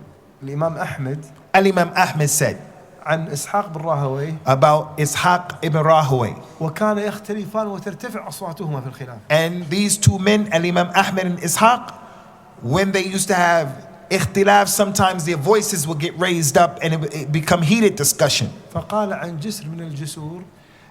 Speaker 2: الإمام أحمد
Speaker 1: Al-Imam Ahmed said
Speaker 2: عن إسحاق بن راهوي
Speaker 1: about Ishaq ibn Rahaway,
Speaker 2: وكان يختلفان وترتفع أصواتهما في الخلاف.
Speaker 1: and these two men, Al-Imam Ahmed and Ishaq, when they used to have ikhtilaf, sometimes their voices would get raised up and it would become heated discussion.
Speaker 2: فقال عن جسر من الجسور.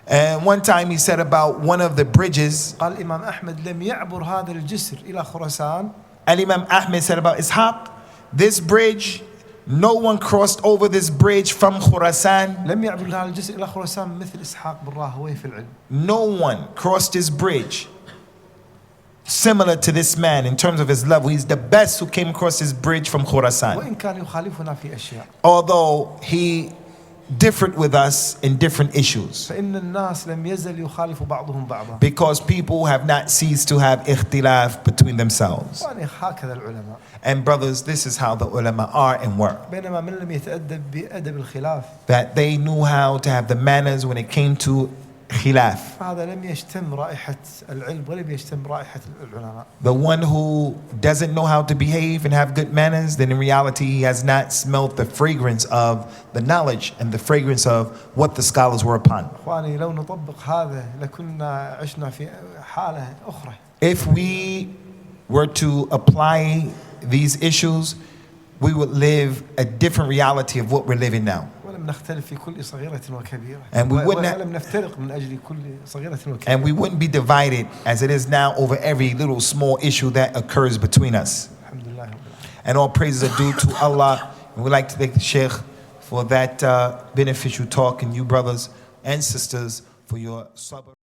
Speaker 1: And one time he said about one of the bridges,
Speaker 2: قال الإمام أحمد لم يعبر هذا الجسر إلى خراسان.
Speaker 1: Al-Imam Ahmed said about Ishaq, this bridge, no one crossed over this bridge from Khurasan.
Speaker 2: لم يعبر هذا الجسر إلى خراسان مثل إسحاق بن راهوي في العلم.
Speaker 1: No one crossed this bridge similar to this man in terms of his level. He's the best who came across this bridge from Khurasan.
Speaker 2: وإن كان يخالفنا في أشياء.
Speaker 1: Although he differed with us in different issues.
Speaker 2: فإن الناس لم يزل يخالف بعضهم بعضا.
Speaker 1: Because people have not ceased to have ikhtilaf between themselves.
Speaker 2: هكذا العلماء.
Speaker 1: And brothers, this is how the ulama are and were.
Speaker 2: بينما من لم يتأدب بأدب الخلاف.
Speaker 1: That they knew how to have the manners when it came to khilaf.
Speaker 2: هذا لم يشتم رائحة العلم ولم يشتم رائحة العلماء.
Speaker 1: The one who doesn't know how to behave and have good manners, then in reality he has not smelt the fragrance of the knowledge and the fragrance of what the scholars were upon.
Speaker 2: إخواني لو نطبق هذا لكنا عشنا في حالة أخرى.
Speaker 1: If we were to apply these issues, we would live a different reality of what we're living now.
Speaker 2: ولم نختلف في كل صغيرة وكبيرة.
Speaker 1: And we wouldn't
Speaker 2: ولم نفترق من أجل كل صغيرة وكبيرة.
Speaker 1: And we wouldn't be divided as it is now over every little small issue that occurs between us.
Speaker 2: الحمد لله.
Speaker 1: And all praises are due to Allah. And we'd like to thank the Sheikh for that beneficial talk, and you brothers and sisters for your sabr.